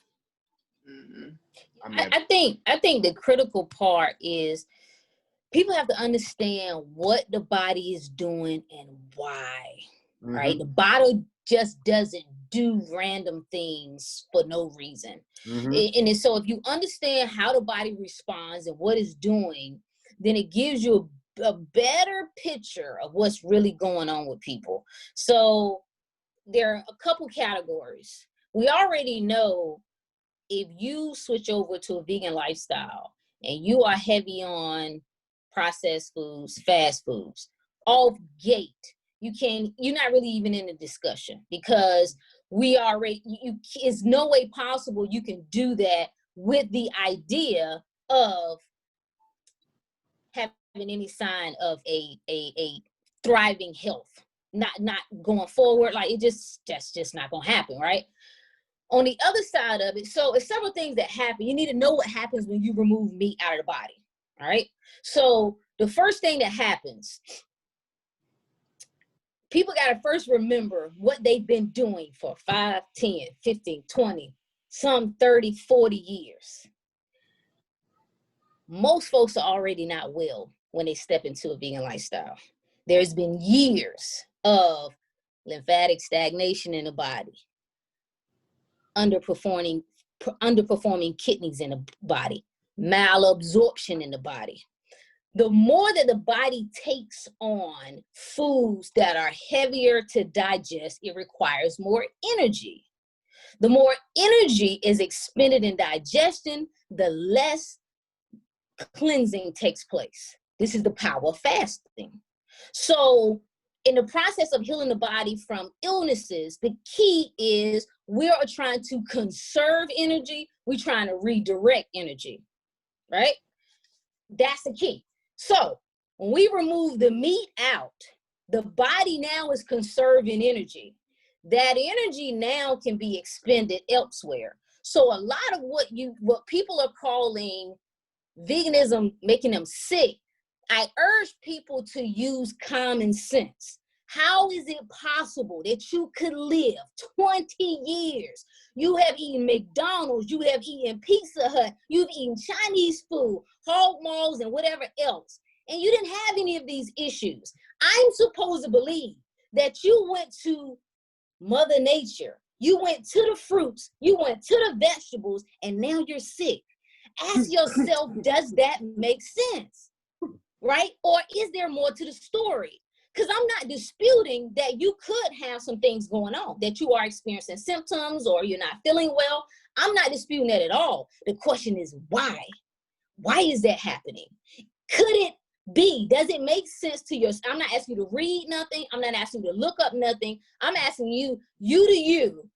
I think the critical part is people have to understand what the body is doing and why, right? The body just doesn't do random things for no reason. And so if you understand how the body responds and what it's doing, then it gives you a better picture of what's really going on with people. So there are a couple categories. We already know if you switch over to a vegan lifestyle and you are heavy on processed foods, fast foods, off gate, you're not really even in the discussion, because we already, it's no way possible you can do that with the idea of having any sign of a thriving health, not going forward. Like that's just not gonna happen, right? On the other side of it, so it's several things that happen. You need to know what happens when you remove meat out of the body. All right. So the first thing that happens, people got to first remember what they've been doing for 5, 10, 15, 20, some 30, 40 years. Most folks are already not well when they step into a vegan lifestyle. There's been years of lymphatic stagnation in the body, underperforming kidneys in the body, malabsorption in the body. The more that the body takes on foods that are heavier to digest, it requires more energy. The more energy is expended in digestion, the less cleansing takes place. This is the power of fasting. So in the process of healing the body from illnesses, the key is we are trying to conserve energy. We're trying to redirect energy, right? That's the key. So when we remove the meat out, the body now is conserving energy. That energy now can be expended elsewhere. So a lot of what people are calling veganism making them sick, I urge people to use common sense. How is it possible that you could live 20 years? You have eaten McDonald's, you have eaten Pizza Hut, you've eaten Chinese food, hog malls, and whatever else, and you didn't have any of these issues. I'm supposed to believe that you went to Mother Nature, you went to the fruits, you went to the vegetables, and now you're sick. Ask yourself, does that make sense? Right? Or is there more to the story? Because I'm not disputing that you could have some things going on, that you are experiencing symptoms or you're not feeling well. I'm not disputing that at all. The question is why? Why is that happening? Could it be? Does it make sense to your? I'm not asking you to read nothing. I'm not asking you to look up nothing. I'm asking you to you,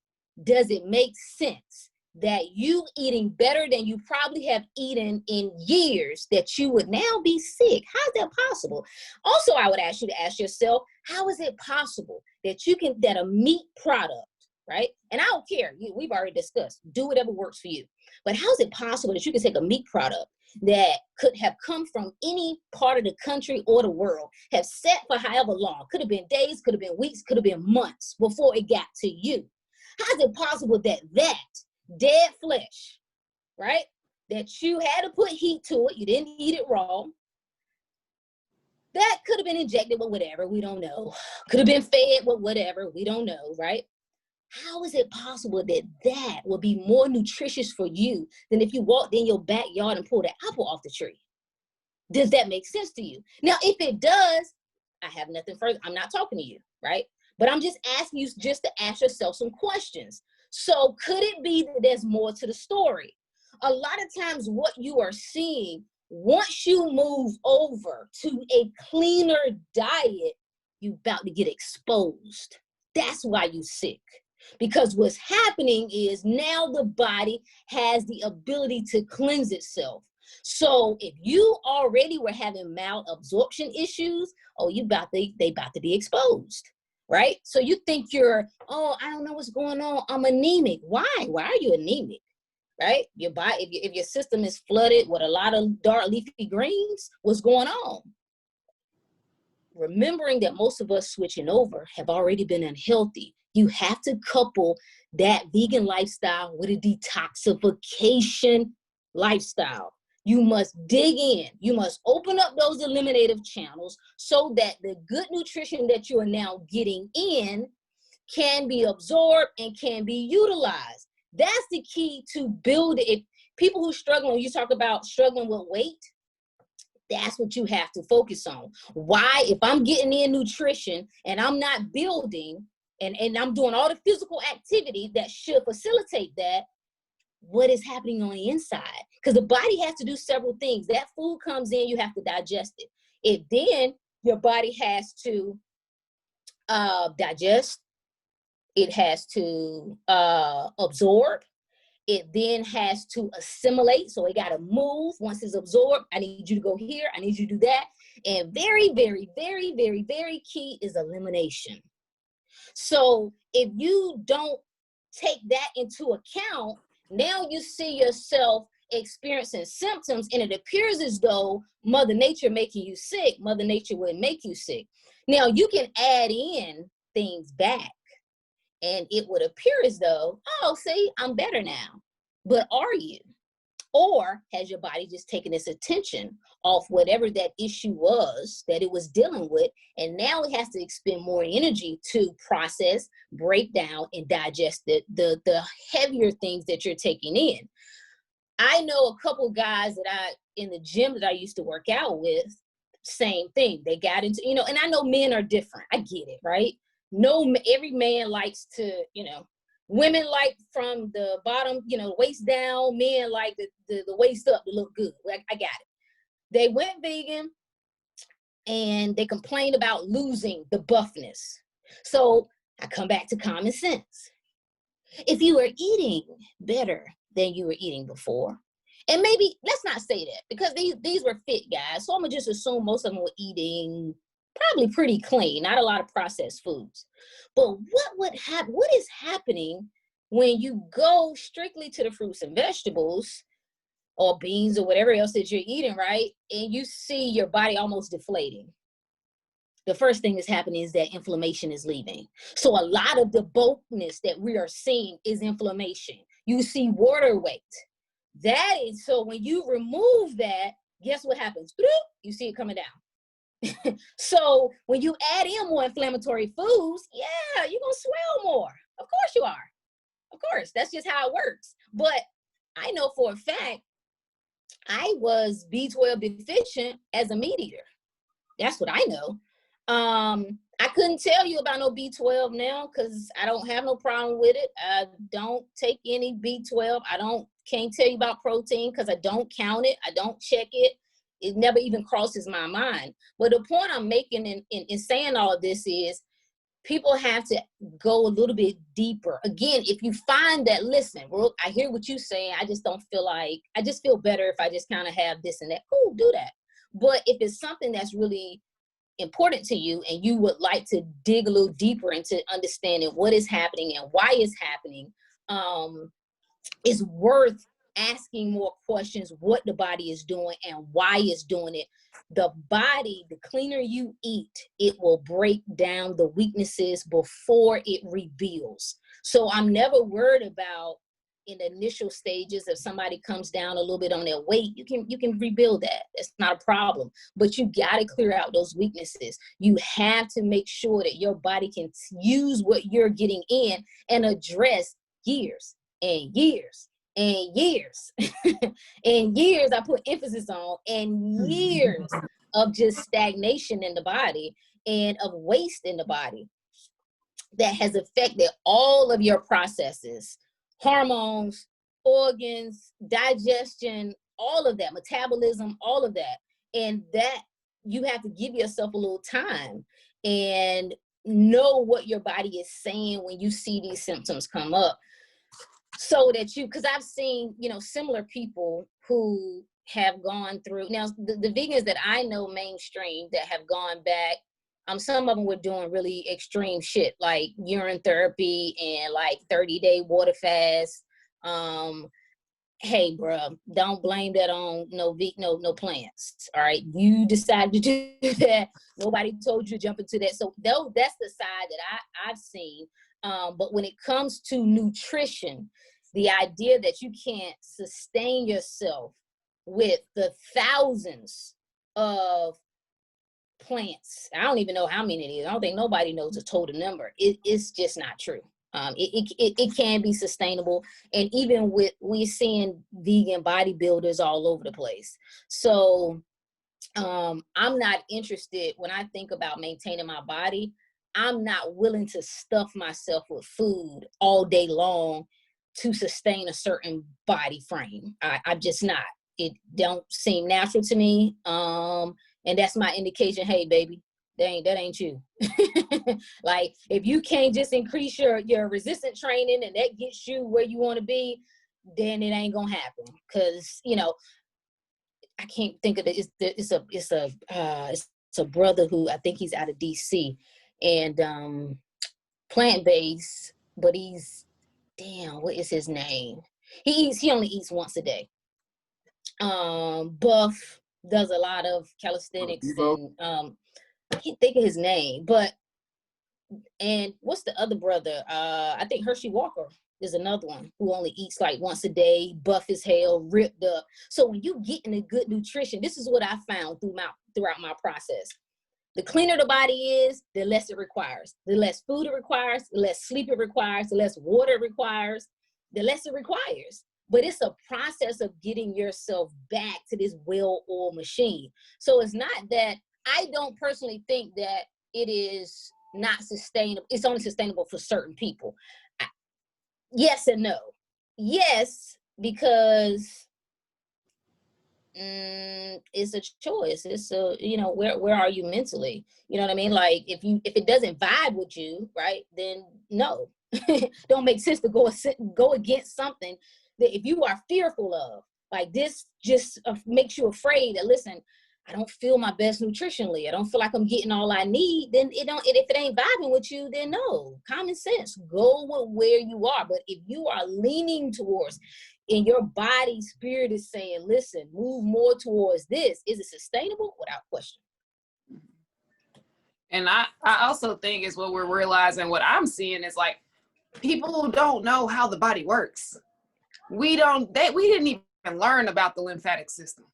does it make sense that you eating better than you probably have eaten in years, that you would now be sick? How is that possible? Also, I would ask you to ask yourself, how is it possible that that a meat product, right? And I don't care, we've already discussed, do whatever works for you. But how is it possible that you can take a meat product that could have come from any part of the country or the world, have sat for however long, could have been days, could have been weeks, could have been months before it got to you? How is it possible that dead flesh, right, that you had to put heat to it, you didn't eat it raw, that could have been injected with whatever, we don't know, could have been fed with whatever, we don't know, right? How is it possible that will be more nutritious for you than if you walked in your backyard and pulled an apple off the tree? Does that make sense to you? Now, if it does, I have nothing further. I'm not talking to you, right? But I'm just asking you just to ask yourself some questions. So could it be that there's more to the story? A lot of times what you are seeing, once you move over to a cleaner diet, you're about to get exposed. That's why you're sick. Because what's happening is now the body has the ability to cleanse itself. So if you already were having malabsorption issues, they about to be exposed, right? So you think I don't know what's going on, I'm anemic. Why are you anemic, right? Your body, if your system is flooded with a lot of dark leafy greens, what's going on? Remembering that most of us switching over have already been unhealthy. You have to couple that vegan lifestyle with a detoxification lifestyle. You must dig in. You must open up those eliminative channels so that the good nutrition that you are now getting in can be absorbed and can be utilized. That's the key to build it. People who struggle, when you talk about struggling with weight, that's what you have to focus on. Why? If I'm getting in nutrition and I'm not building and I'm doing all the physical activity that should facilitate that, what is happening on the inside? Because the body has to do several things. That food comes in, you have to digest it. Then your body has to digest, it has to absorb, It then has to assimilate. So it got to move. Once it's absorbed, I need you to go here. I need you to do that. And very, very, very, very, very key is elimination. So if you don't take that into account, now you see yourself experiencing symptoms, and it appears as though Mother Nature making you sick. Mother Nature wouldn't make you sick. Now you can add in things back, and it would appear as though, oh, see, I'm better now. But are you? Or has your body just taken its attention off whatever that issue was that it was dealing with, and now it has to expend more energy to process, break down, and digest the heavier things that you're taking in. I know a couple guys that in the gym that I used to work out with, same thing. They got into, and I know men are different. I get it, right? No, every man likes to, women like from the bottom, waist down. Men like the waist up to look good. Like, I got it. They went vegan and they complained about losing the buffness. So I come back to common sense. If you are eating better than you were eating before, and maybe let's not say that, because these were fit guys. So I'm gonna just assume most of them were eating probably pretty clean, not a lot of processed foods. But what is happening when you go strictly to the fruits and vegetables or beans or whatever else that you're eating, right? And you see your body almost deflating. The first thing that's happening is that inflammation is leaving. So a lot of the bulkness that we are seeing is inflammation. You see water weight. That is, so when you remove that, guess what happens? You see it coming down. So when you add in more inflammatory foods, yeah, you're going to swell more. Of course you are. Of course, that's just how it works. But I know for a fact, I was B12 deficient as a meat eater. That's what I know. I couldn't tell you about no B12 now because I don't have no problem with it. I don't take any B12. Can't tell you about protein because I don't count it. I don't check it. It never even crosses my mind. But the point I'm making in saying all of this is people have to go a little bit deeper. Again, if you find that, listen, Rook, I hear what you're saying. I just don't feel like, I just feel better if I just kind of have this and that. Cool, do that. But if it's something that's really important to you and you would like to dig a little deeper into understanding what is happening and why it's happening, it's worth asking more questions, what the body is doing and why it's doing it. The body, the cleaner you eat, it will break down the weaknesses before it rebuilds. So I'm never worried about in the initial stages, if somebody comes down a little bit on their weight, you can rebuild that. It's not a problem. But you got to clear out those weaknesses. You have to make sure that your body can use what you're getting in and address years and years and years and years. I put emphasis on, and years of just stagnation in the body and of waste in the body that has affected all of your processes. Hormones, organs, digestion, all of that, metabolism, all of that. And that you have to give yourself a little time and know what your body is saying when you see these symptoms come up. So that because I've seen, similar people who have gone through, now the vegans that I know mainstream that have gone back, some of them were doing really extreme shit like urine therapy and like 30-day water fast. Hey, bro, don't blame that on no plants. All right, you decided to do that. Nobody told you to jump into that. So that's the side that I've seen. But when it comes to nutrition, the idea that you can't sustain yourself with the thousands of plants, I don't even know how many it is. I don't think nobody knows a total number. It's just not true. It can be sustainable, and even with we're seeing vegan bodybuilders all over the place. So I'm not interested when I think about maintaining my body. I'm not willing to stuff myself with food all day long to sustain a certain body frame. I'm just not. It don't seem natural to me. And that's my indication. Hey, baby, that ain't you. Like, if you can't just increase your resistance training and that gets you where you want to be, then it ain't gonna happen. Cause you know, I can't think of it. It's a brother who I think he's out of DC and plant-based, but he's what is his name? He only eats once a day. Buff, does a lot of calisthenics and I can't think of his name, and what's the other brother? I think Hershey Walker is another one who only eats like once a day, buff as hell, ripped up. So when you get into good nutrition, this is what I found throughout my process. The cleaner the body is, the less it requires. The less food it requires, the less sleep it requires, the less water it requires, the less it requires. But it's a process of getting yourself back to this well-oiled machine. So it's not that, I don't personally think that it is not sustainable. It's only sustainable for certain people. Yes and no. Yes, because it's a choice. It's a, you know, where are you mentally? You know what I mean? Like if it doesn't vibe with you, right, then no. Don't make sense to go against something that if you are fearful of, like this just makes you afraid that, listen, I don't feel my best nutritionally. I don't feel like I'm getting all I need. Then if it ain't vibing with you, then no. Common sense. Go with where you are. But if you are leaning towards, and your body spirit is saying, listen, move more towards this, is it sustainable? Without question. And I also think is what we're realizing, what I'm seeing is like, people don't know how the body works. We didn't even learn about the lymphatic system.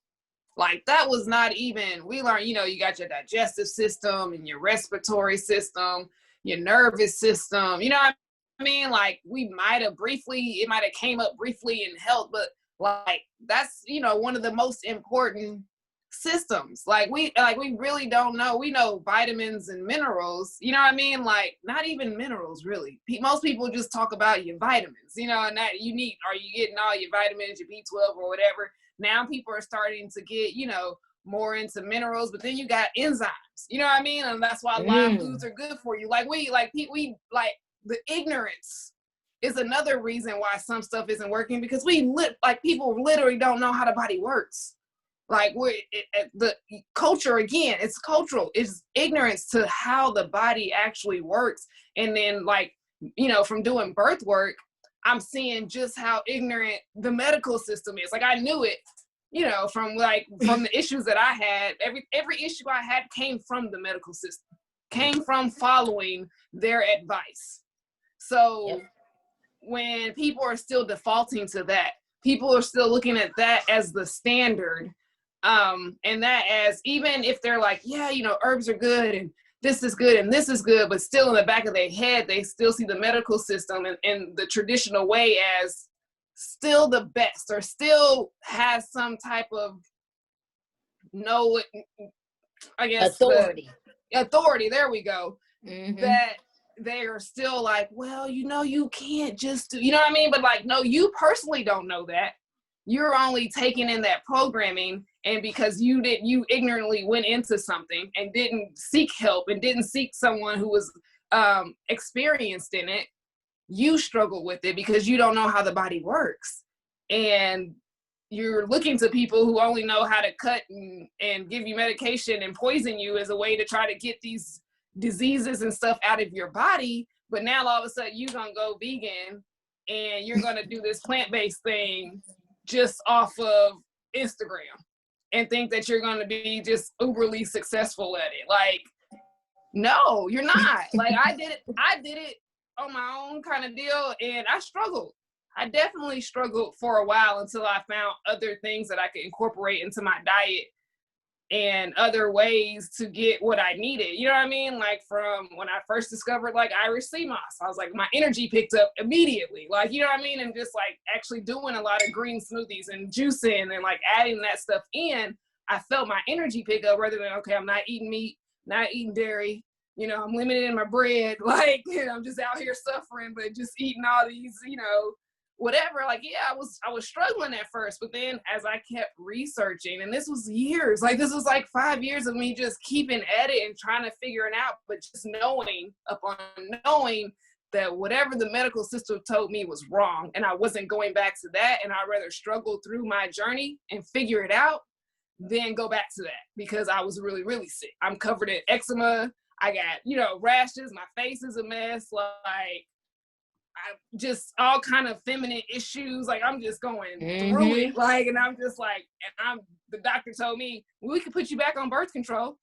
Like that was not even, we learned, you know, you got your digestive system and your respiratory system, your nervous system, you know what I mean? Like it might have came up briefly in health, but like that's, you know, one of the most important systems. Like we really don't know. We know vitamins and minerals, you know what I mean? Like not even minerals really. Most people just talk about your vitamins, you know, and that are you getting all your vitamins, your B12 or whatever. Now people are starting to get, you know, more into minerals, but then you got enzymes, you know what I mean? And that's why live foods are good for you. Like we the ignorance is another reason why some stuff isn't working, because people literally don't know how the body works. Like the culture, again, it's cultural. It's ignorance to how the body actually works. And then like, you know, from doing birth work, I'm seeing just how ignorant the medical system is. Like I knew it, you know, from the issues that I had. Every issue I had came from the medical system, came from following their advice. So when people are still defaulting to that, people are still looking at that as the standard. And that as, even if they're like, yeah, you know, herbs are good and this is good and this is good, but still in the back of their head, they still see the medical system and the traditional way as still the best, or still has some type of authority. There we go. Mm-hmm. That they are still like, well, you know, you can't just do, you know what I mean? But like, no, you personally don't know that. You're only taking in that programming, and because you ignorantly went into something and didn't seek help and didn't seek someone who was experienced in it, you struggle with it because you don't know how the body works. And you're looking to people who only know how to cut and give you medication and poison you as a way to try to get these diseases and stuff out of your body. But now all of a sudden you're going to go vegan and you're going to do this plant-based thing just off of Instagram and think that you're going to be just uberly successful at it. Like, no, you're not. Like I did it on my own kind of deal, and I struggled. I definitely struggled for a while until I found other things that I could incorporate into my diet and other ways to get what I needed. You know what I mean? Like from when I first discovered like Irish sea moss, I was like, my energy picked up immediately. Like, you know what I mean? And just like actually doing a lot of green smoothies and juicing and like adding that stuff in, I felt my energy pick up rather than, okay, I'm not eating meat, not eating dairy. You know, I'm limited in my bread. Like, you know, I'm just out here suffering, but just eating all these, you know, whatever. Like, yeah, I was struggling at first, but then as I kept researching, and this was years, like this was like 5 years of me just keeping at it and trying to figure it out, but just knowing that whatever the medical system told me was wrong, and I wasn't going back to that, and I'd rather struggle through my journey and figure it out than go back to that, because I was really, really sick. I'm covered in eczema. I got, rashes. My face is a mess. Like, I just all kind of feminine issues. Like, I'm just going through it. Like, and I'm just like, the doctor told me, we could put you back on birth control.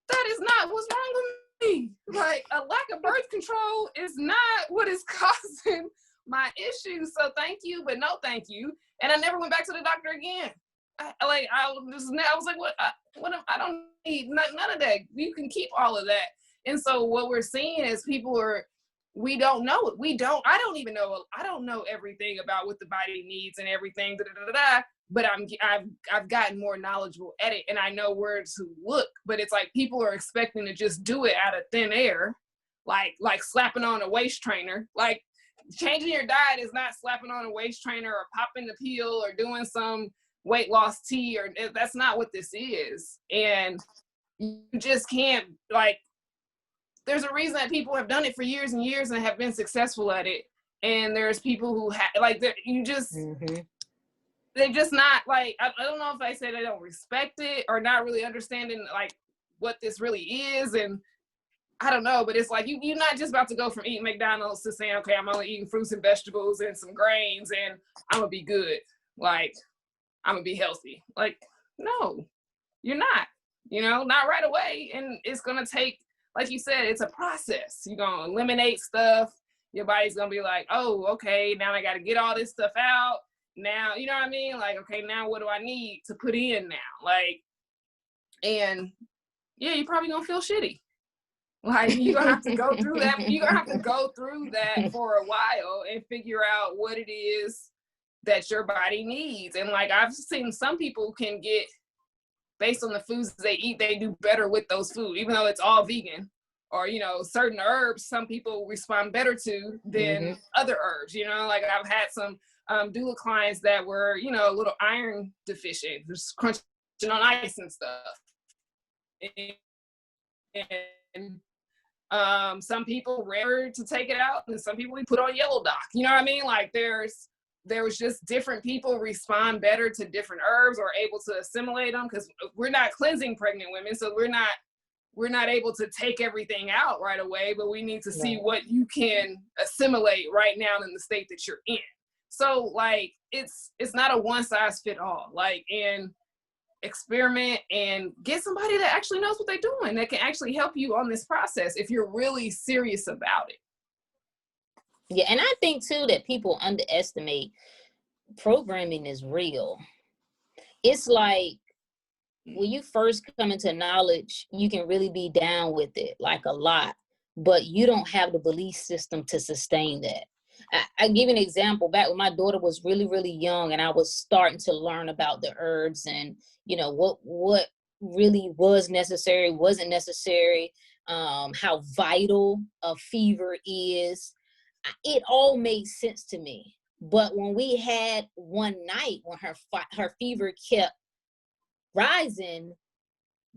That is not what's wrong with me. Like, a lack of birth control is not what is causing my issues. So thank you, but no thank you. And I never went back to the doctor again. I was like, what? I don't need none of that. You can keep all of that. And so what we're seeing is we don't know it. I don't know everything about what the body needs and everything, but I've gotten more knowledgeable at it, and I know where to look. But it's like people are expecting to just do it out of thin air, like slapping on a waist trainer. Like, changing your diet is not slapping on a waist trainer or popping the pill or doing some weight loss tea, or that's not what this is. And you just can't, like, there's a reason that people have done it for years and years and have been successful at it. And there's people who they're just not, like, I don't know if I say they don't respect it or not really understanding, like, what this really is. And I don't know, but it's like, you're not just about to go from eating McDonald's to saying, okay, I'm only eating fruits and vegetables and some grains and I'm gonna be good. Like, I'm gonna be healthy. Like, no, you're not, not right away. And it's gonna take, like you said, it's a process. You're gonna eliminate stuff. Your body's gonna be like, oh, okay, now I gotta get all this stuff out. Now, you know what I mean? Like, okay, now what do I need to put in now? Like, and yeah, you're probably gonna feel shitty. Like, you're gonna have to go through that. You're gonna have to go through that for a while and figure out what it is that your body needs. And like, I've seen some people can get, based on the foods they eat, they do better with those foods, even though it's all vegan. Or, certain herbs, some people respond better to than other herbs. Like, I've had some doula clients that were, a little iron deficient, just crunching on ice and stuff. And some people rare to take it out, and some people we put on yellow dock. You know what I mean? Like, there was just different people respond better to different herbs or able to assimilate them, because we're not cleansing pregnant women, so we're not able to take everything out right away, but we need to see what you can assimilate right now in the state that you're in. So, like, it's not a one size fit all. Like, and experiment and get somebody that actually knows what they're doing, that can actually help you on this process if you're really serious about it. Yeah, and I think too that people underestimate programming is real. It's like, when you first come into knowledge, you can really be down with it, like, a lot, but you don't have the belief system to sustain that. I give you an example. Back when my daughter was really, really young and I was starting to learn about the herbs and, what really was necessary, wasn't necessary, how vital a fever is, it all made sense to me. But when we had one night when her fever kept rising,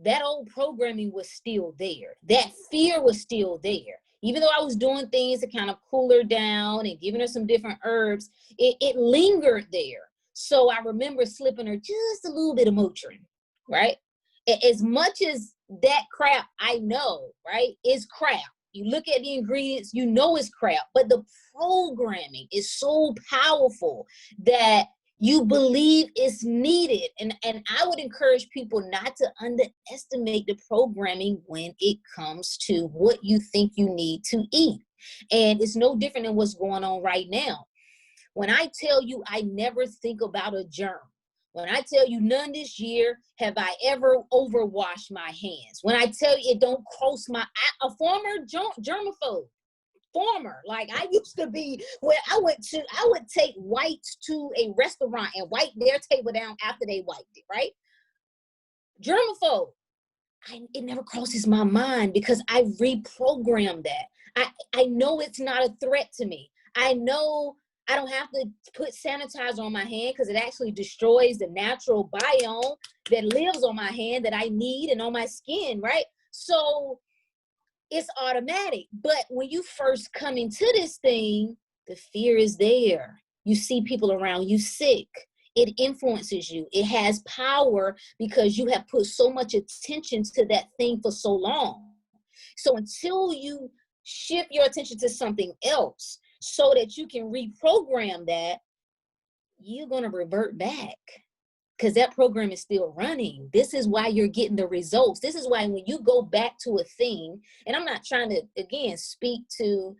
that old programming was still there. That fear was still there. Even though I was doing things to kind of cool her down and giving her some different herbs, it lingered there. So I remember slipping her just a little bit of Motrin, right? As much as that crap, I know, right, is crap. You look at the ingredients, it's crap, but the programming is so powerful that you believe it's needed. And I would encourage people not to underestimate the programming when it comes to what you think you need to eat. And it's no different than what's going on right now. When I tell you I never think about a germ, when I tell you none this year have I ever overwashed my hands, when I tell you it don't cross a former germaphobe, like, I used to be where I would take whites to a restaurant and wipe their table down after they wiped it, right? Germaphobe. It never crosses my mind because I reprogrammed that. I know it's not a threat to me. I know I don't have to put sanitizer on my hand because it actually destroys the natural biome that lives on my hand that I need and on my skin, right? So it's automatic. But when you first come into this thing, the fear is there. You see people around you sick. It influences you. It has power because you have put so much attention to that thing for so long. So until you shift your attention to something else so that you can reprogram that, you're going to revert back because that program is still running. This is why you're getting the results. This is why when you go back to a thing, and I'm not trying to, again, speak to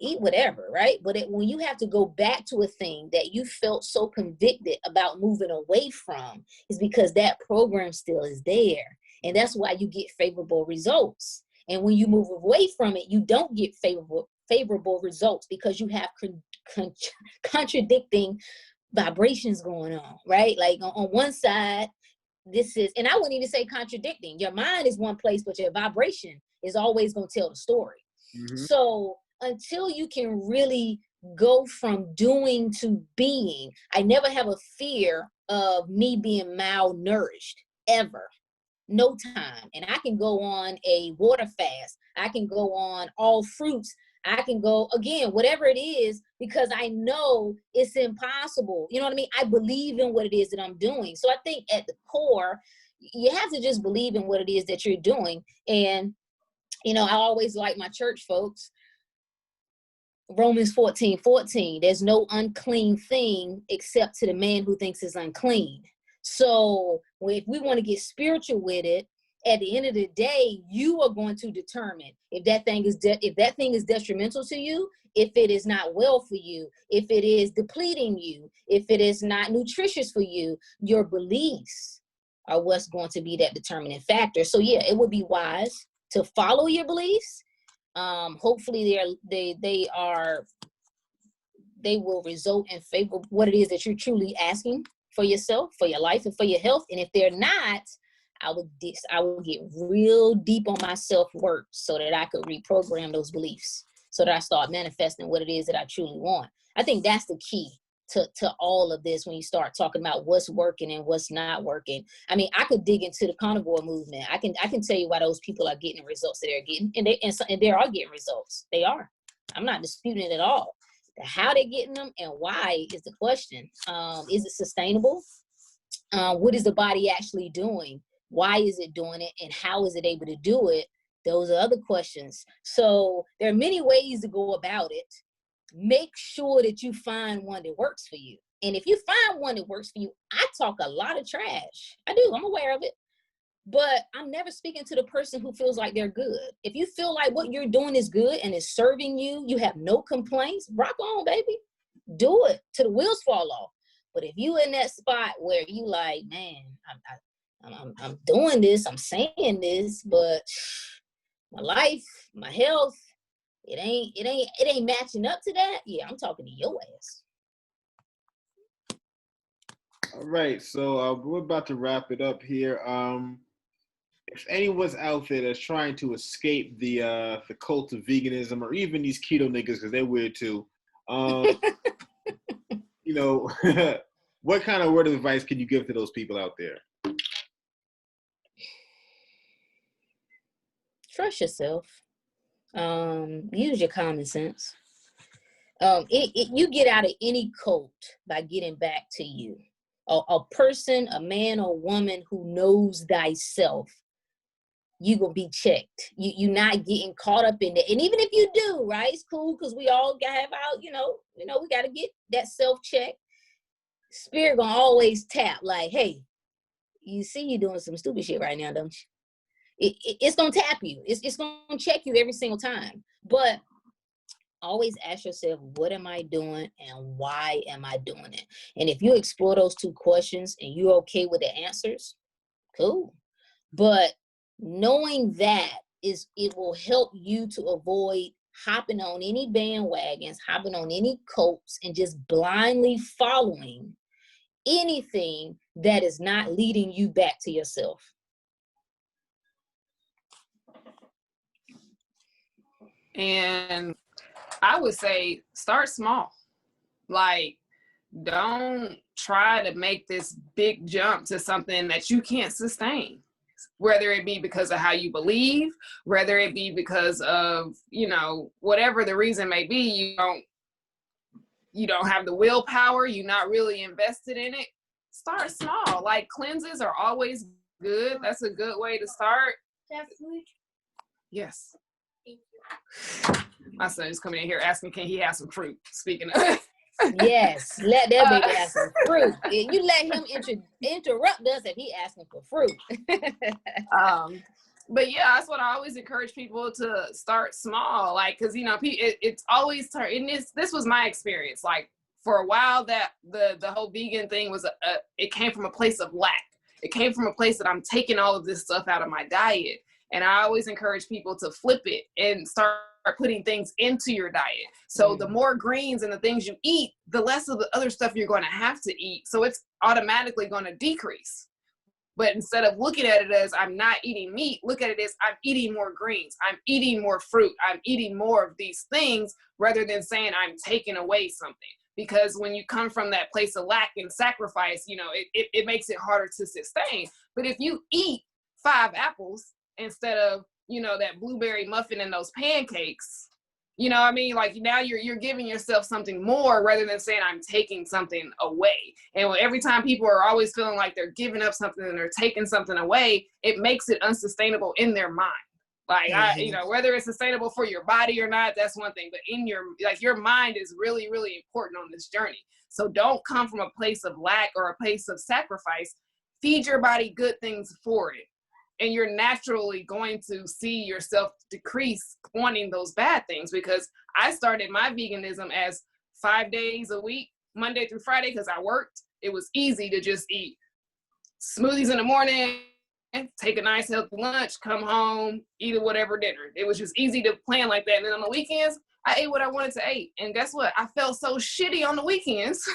eat whatever, right? But when you have to go back to a thing that you felt so convicted about moving away from, is because that program still is there. And that's why you get favorable results. And when you move away from it, you don't get favorable results because you have contradicting vibrations going on, right? Like on one side, this is, and I wouldn't even say contradicting. Your mind is one place, but your vibration is always going to tell the story. Mm-hmm. So until you can really go from doing to being, I never have a fear of me being malnourished, ever. No time. And I can go on a water fast. I can go on all fruits. I can go, again, whatever it is, because I know it's impossible. You know what I mean? I believe in what it is that I'm doing. So I think at the core, you have to just believe in what it is that you're doing. And, you know, I always like my church folks, Romans 14:14, there's no unclean thing except to the man who thinks it's unclean. So if we want to get spiritual with it, at the end of the day, you are going to determine if that thing is detrimental to you, if it is not well for you, if it is depleting you, if it is not nutritious for you. Your beliefs are what's going to be that determining factor. So yeah, it would be wise to follow your beliefs. Hopefully they will result in favor of what it is that you're truly asking for yourself, for your life, and for your health. And if they're not, I would get real deep on my self-work so that I could reprogram those beliefs, so that I start manifesting what it is that I truly want. I think that's the key to all of this when you start talking about what's working and what's not working. I mean, I could dig into the carnivore movement. I can tell you why those people are getting the results that they're getting, and they are getting results. They are. I'm not disputing it at all. How they're getting them and why is the question. Is it sustainable? What is the body actually doing? Why is it doing it? And how is it able to do it? Those are other questions. So there are many ways to go about it. Make sure that you find one that works for you. And if you find one that works for you, I talk a lot of trash. I do. I'm aware of it. But I'm never speaking to the person who feels like they're good. If you feel like what you're doing is good and is serving you, you have no complaints, rock on, baby. Do it till the wheels fall off. But if you in that spot where you like, man, I'm doing this, I'm saying this, but my life, my health, it ain't matching up to that. Yeah, I'm talking to your ass. All right, so we're about to wrap it up here. If anyone's out there that's trying to escape the cult of veganism, or even these keto niggas, because they're weird too, you know, what kind of word of advice can you give to those people out there? Trust yourself. Use your common sense. You get out of any cult by getting back to you. A person, a man or woman who knows thyself, you gonna be checked. You're not getting caught up in it. And even if you do, right, it's cool because we all gotta have our, you know, we gotta get that self-check. Spirit gonna always tap like, hey, you see you doing some stupid shit right now, don't you? It's gonna tap you. It's gonna check you every single time. But always ask yourself, what am I doing and why am I doing it? And if you explore those two questions and you're okay with the answers, cool. But knowing that it will help you to avoid hopping on any bandwagons, hopping on any cults, and just blindly following anything that is not leading you back to yourself. And I would say start small. Like, don't try to make this big jump to something that you can't sustain. whether it be because of how you believe, whether it be because of, you know, whatever the reason may be, you don't have the willpower, you're not really invested in it. Start small. Like cleanses are always good. That's a good way to start. Yes. Thank you. My son is coming in here asking, can he have some fruit? Speaking of. Yes, let that baby have some fruit. You let him interrupt us if he asking for fruit. But yeah, that's what I always encourage people to start small. Like, cause you know, it's always and this was my experience. Like for a while that the whole vegan thing was it came from a place of lack. It came from a place that I'm taking all of this stuff out of my diet. And I always encourage people to flip it and start putting things into your diet. So the more greens and the things you eat, the less of the other stuff you're going to have to eat. So it's automatically going to decrease. But instead of looking at it as I'm not eating meat, look at it as I'm eating more greens. I'm eating more fruit. I'm eating more of these things rather than saying I'm taking away something. Because when you come from that place of lack and sacrifice, you know, it makes it harder to sustain. But if you eat 5 apples instead of, you know, that blueberry muffin and those pancakes, you know what I mean? Like now you're giving yourself something more rather than saying I'm taking something away. And every time people are always feeling like they're giving up something and they're taking something away, it makes it unsustainable in their mind. Like you know, whether it's sustainable for your body or not, that's one thing. But in your mind is really, really important on this journey. So don't come from a place of lack or a place of sacrifice. Feed your body good things for it. And you're naturally going to see yourself decrease wanting those bad things, because I started my veganism as 5 days a week, Monday through Friday, because I worked. It was easy to just eat smoothies in the morning, take a nice healthy lunch, come home, eat whatever dinner. It was just easy to plan like that. And then on the weekends, I ate what I wanted to eat. And guess what? I felt so shitty on the weekends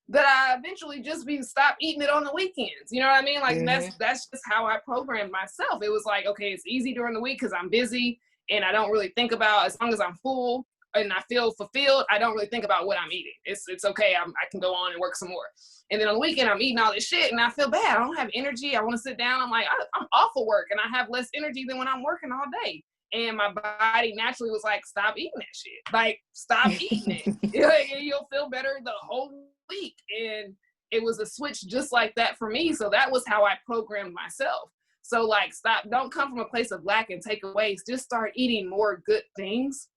that I eventually just stop eating it on the weekends. You know what I mean? Like that's just how I programmed myself. It was like, okay, it's easy during the week because I'm busy and I don't really think about, as long as I'm full and I feel fulfilled, I don't really think about what I'm eating. It's okay. I can go on and work some more. And then on the weekend, I'm eating all this shit and I feel bad. I don't have energy. I want to sit down. I'm like, I'm off of work and I have less energy than when I'm working all day. And my body naturally was like, stop eating that shit. Like, stop eating it. You'll feel better the whole week. And it was a switch just like that for me. So that was how I programmed myself. So like, don't come from a place of lack and take away. Just start eating more good things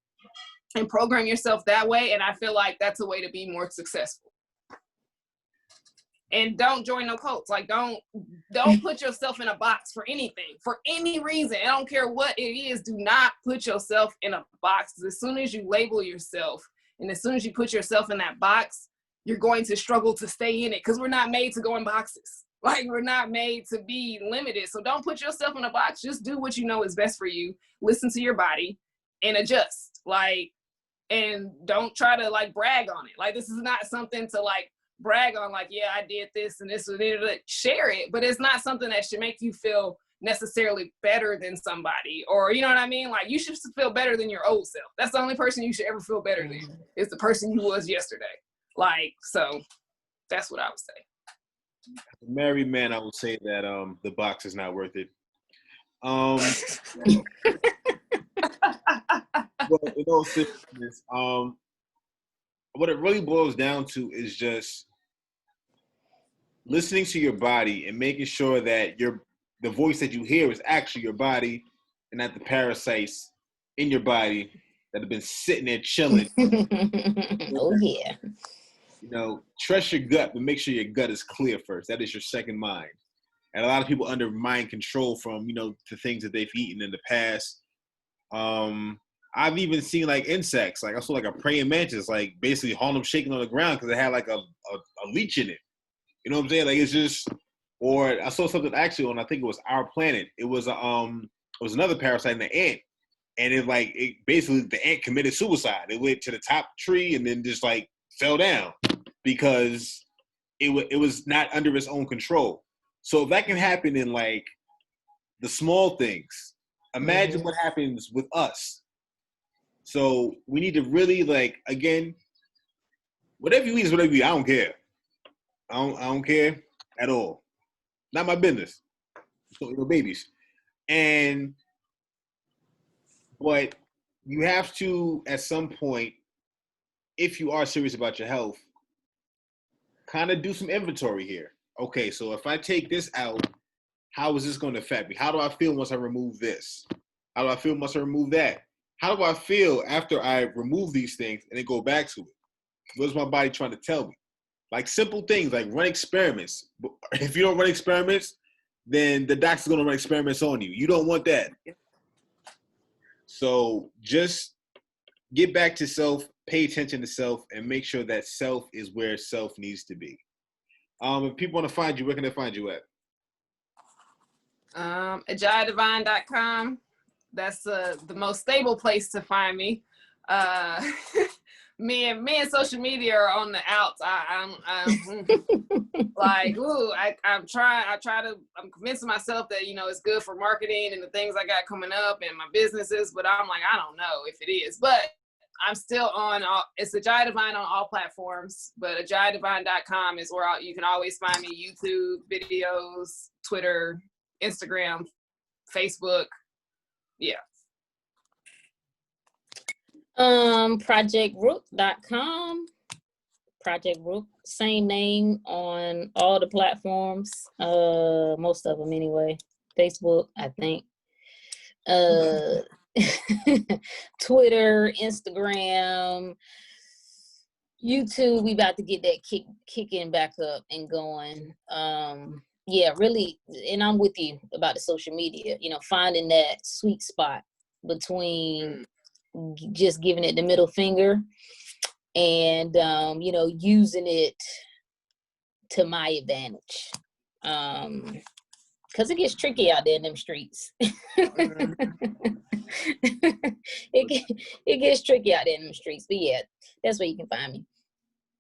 and program yourself that way. And I feel like that's a way to be more successful. And don't join no cults. Like don't put yourself in a box for anything, for any reason. I don't care what it is. Do not put yourself in a box. As soon as you label yourself and as soon as you put yourself in that box, you're going to struggle to stay in it, because we're not made to go in boxes. Like we're not made to be limited. So don't put yourself in a box. Just do what you know is best for you. Listen to your body and adjust. Like, and don't try to like brag on it. Like this is not something to like brag on, like, yeah, I did this and this, and share it, but it's not something that should make you feel necessarily better than somebody, or you know what I mean? Like you should feel better than your old self. That's the only person you should ever feel better than, is the person you was yesterday. Like, so that's what I would say. As a married man, I would say that the box is not worth it. But in all seriousness, what it really boils down to is just listening to your body and making sure that the voice that you hear is actually your body and not the parasites in your body that have been sitting there chilling. Oh yeah. You know, trust your gut, but make sure your gut is clear first. That is your second mind. And a lot of people under mind control from, you know, the things that they've eaten in the past. I've even seen like insects, like I saw like a praying mantis, like basically Harlem shaking on the ground because it had like a leech in it. You know what I'm saying? Like it's just, or I saw something actually on, I think it was Our Planet. It was another parasite in the ant, and it basically the ant committed suicide. It went to the top tree and then just like fell down because it was not under its own control. So if that can happen in like the small things, imagine what happens with us. So we need to really, like, again, whatever you eat is whatever you eat. I don't care. I don't care at all. Not my business. So, babies. But you have to, at some point, if you are serious about your health, kind of do some inventory here. Okay, so if I take this out, how is this going to affect me? How do I feel once I remove this? How do I feel once I remove that? How do I feel after I remove these things and then go back to it? What is my body trying to tell me? Like simple things, like run experiments. If you don't run experiments, then the doctor's going to run experiments on you. You don't want that. So just get back to self, pay attention to self, and make sure that self is where self needs to be. If people want to find you, where can they find you at? AjayaDivine.com. That's the most stable place to find me. Me and social media are on the outs. I'm convincing myself that, it's good for marketing and the things I got coming up and my businesses, but I'm like, I don't know if it is, but I'm still on it's Ajaya Divine on all platforms, but AjayaDivine.com is where you can always find me. YouTube videos, Twitter, Instagram, Facebook. Yeah. ProjectRook.com. Project Rook, same name on all the platforms, most of them anyway. Facebook, I think. Twitter, Instagram, YouTube. We about to get that kicking back up and going. Yeah, really, and I'm with you about the social media. Finding that sweet spot between just giving it the middle finger and using it to my advantage, because it gets tricky out there in them streets. It gets tricky out there in them streets, but yeah, that's where you can find me.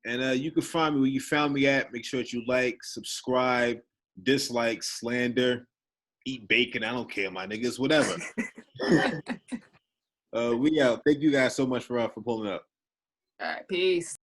And you can find me where you found me at. Make sure that you like, subscribe, dislike, slander, eat bacon. I don't care, my niggas, whatever. We out. Thank you guys so much for pulling up. All right, peace.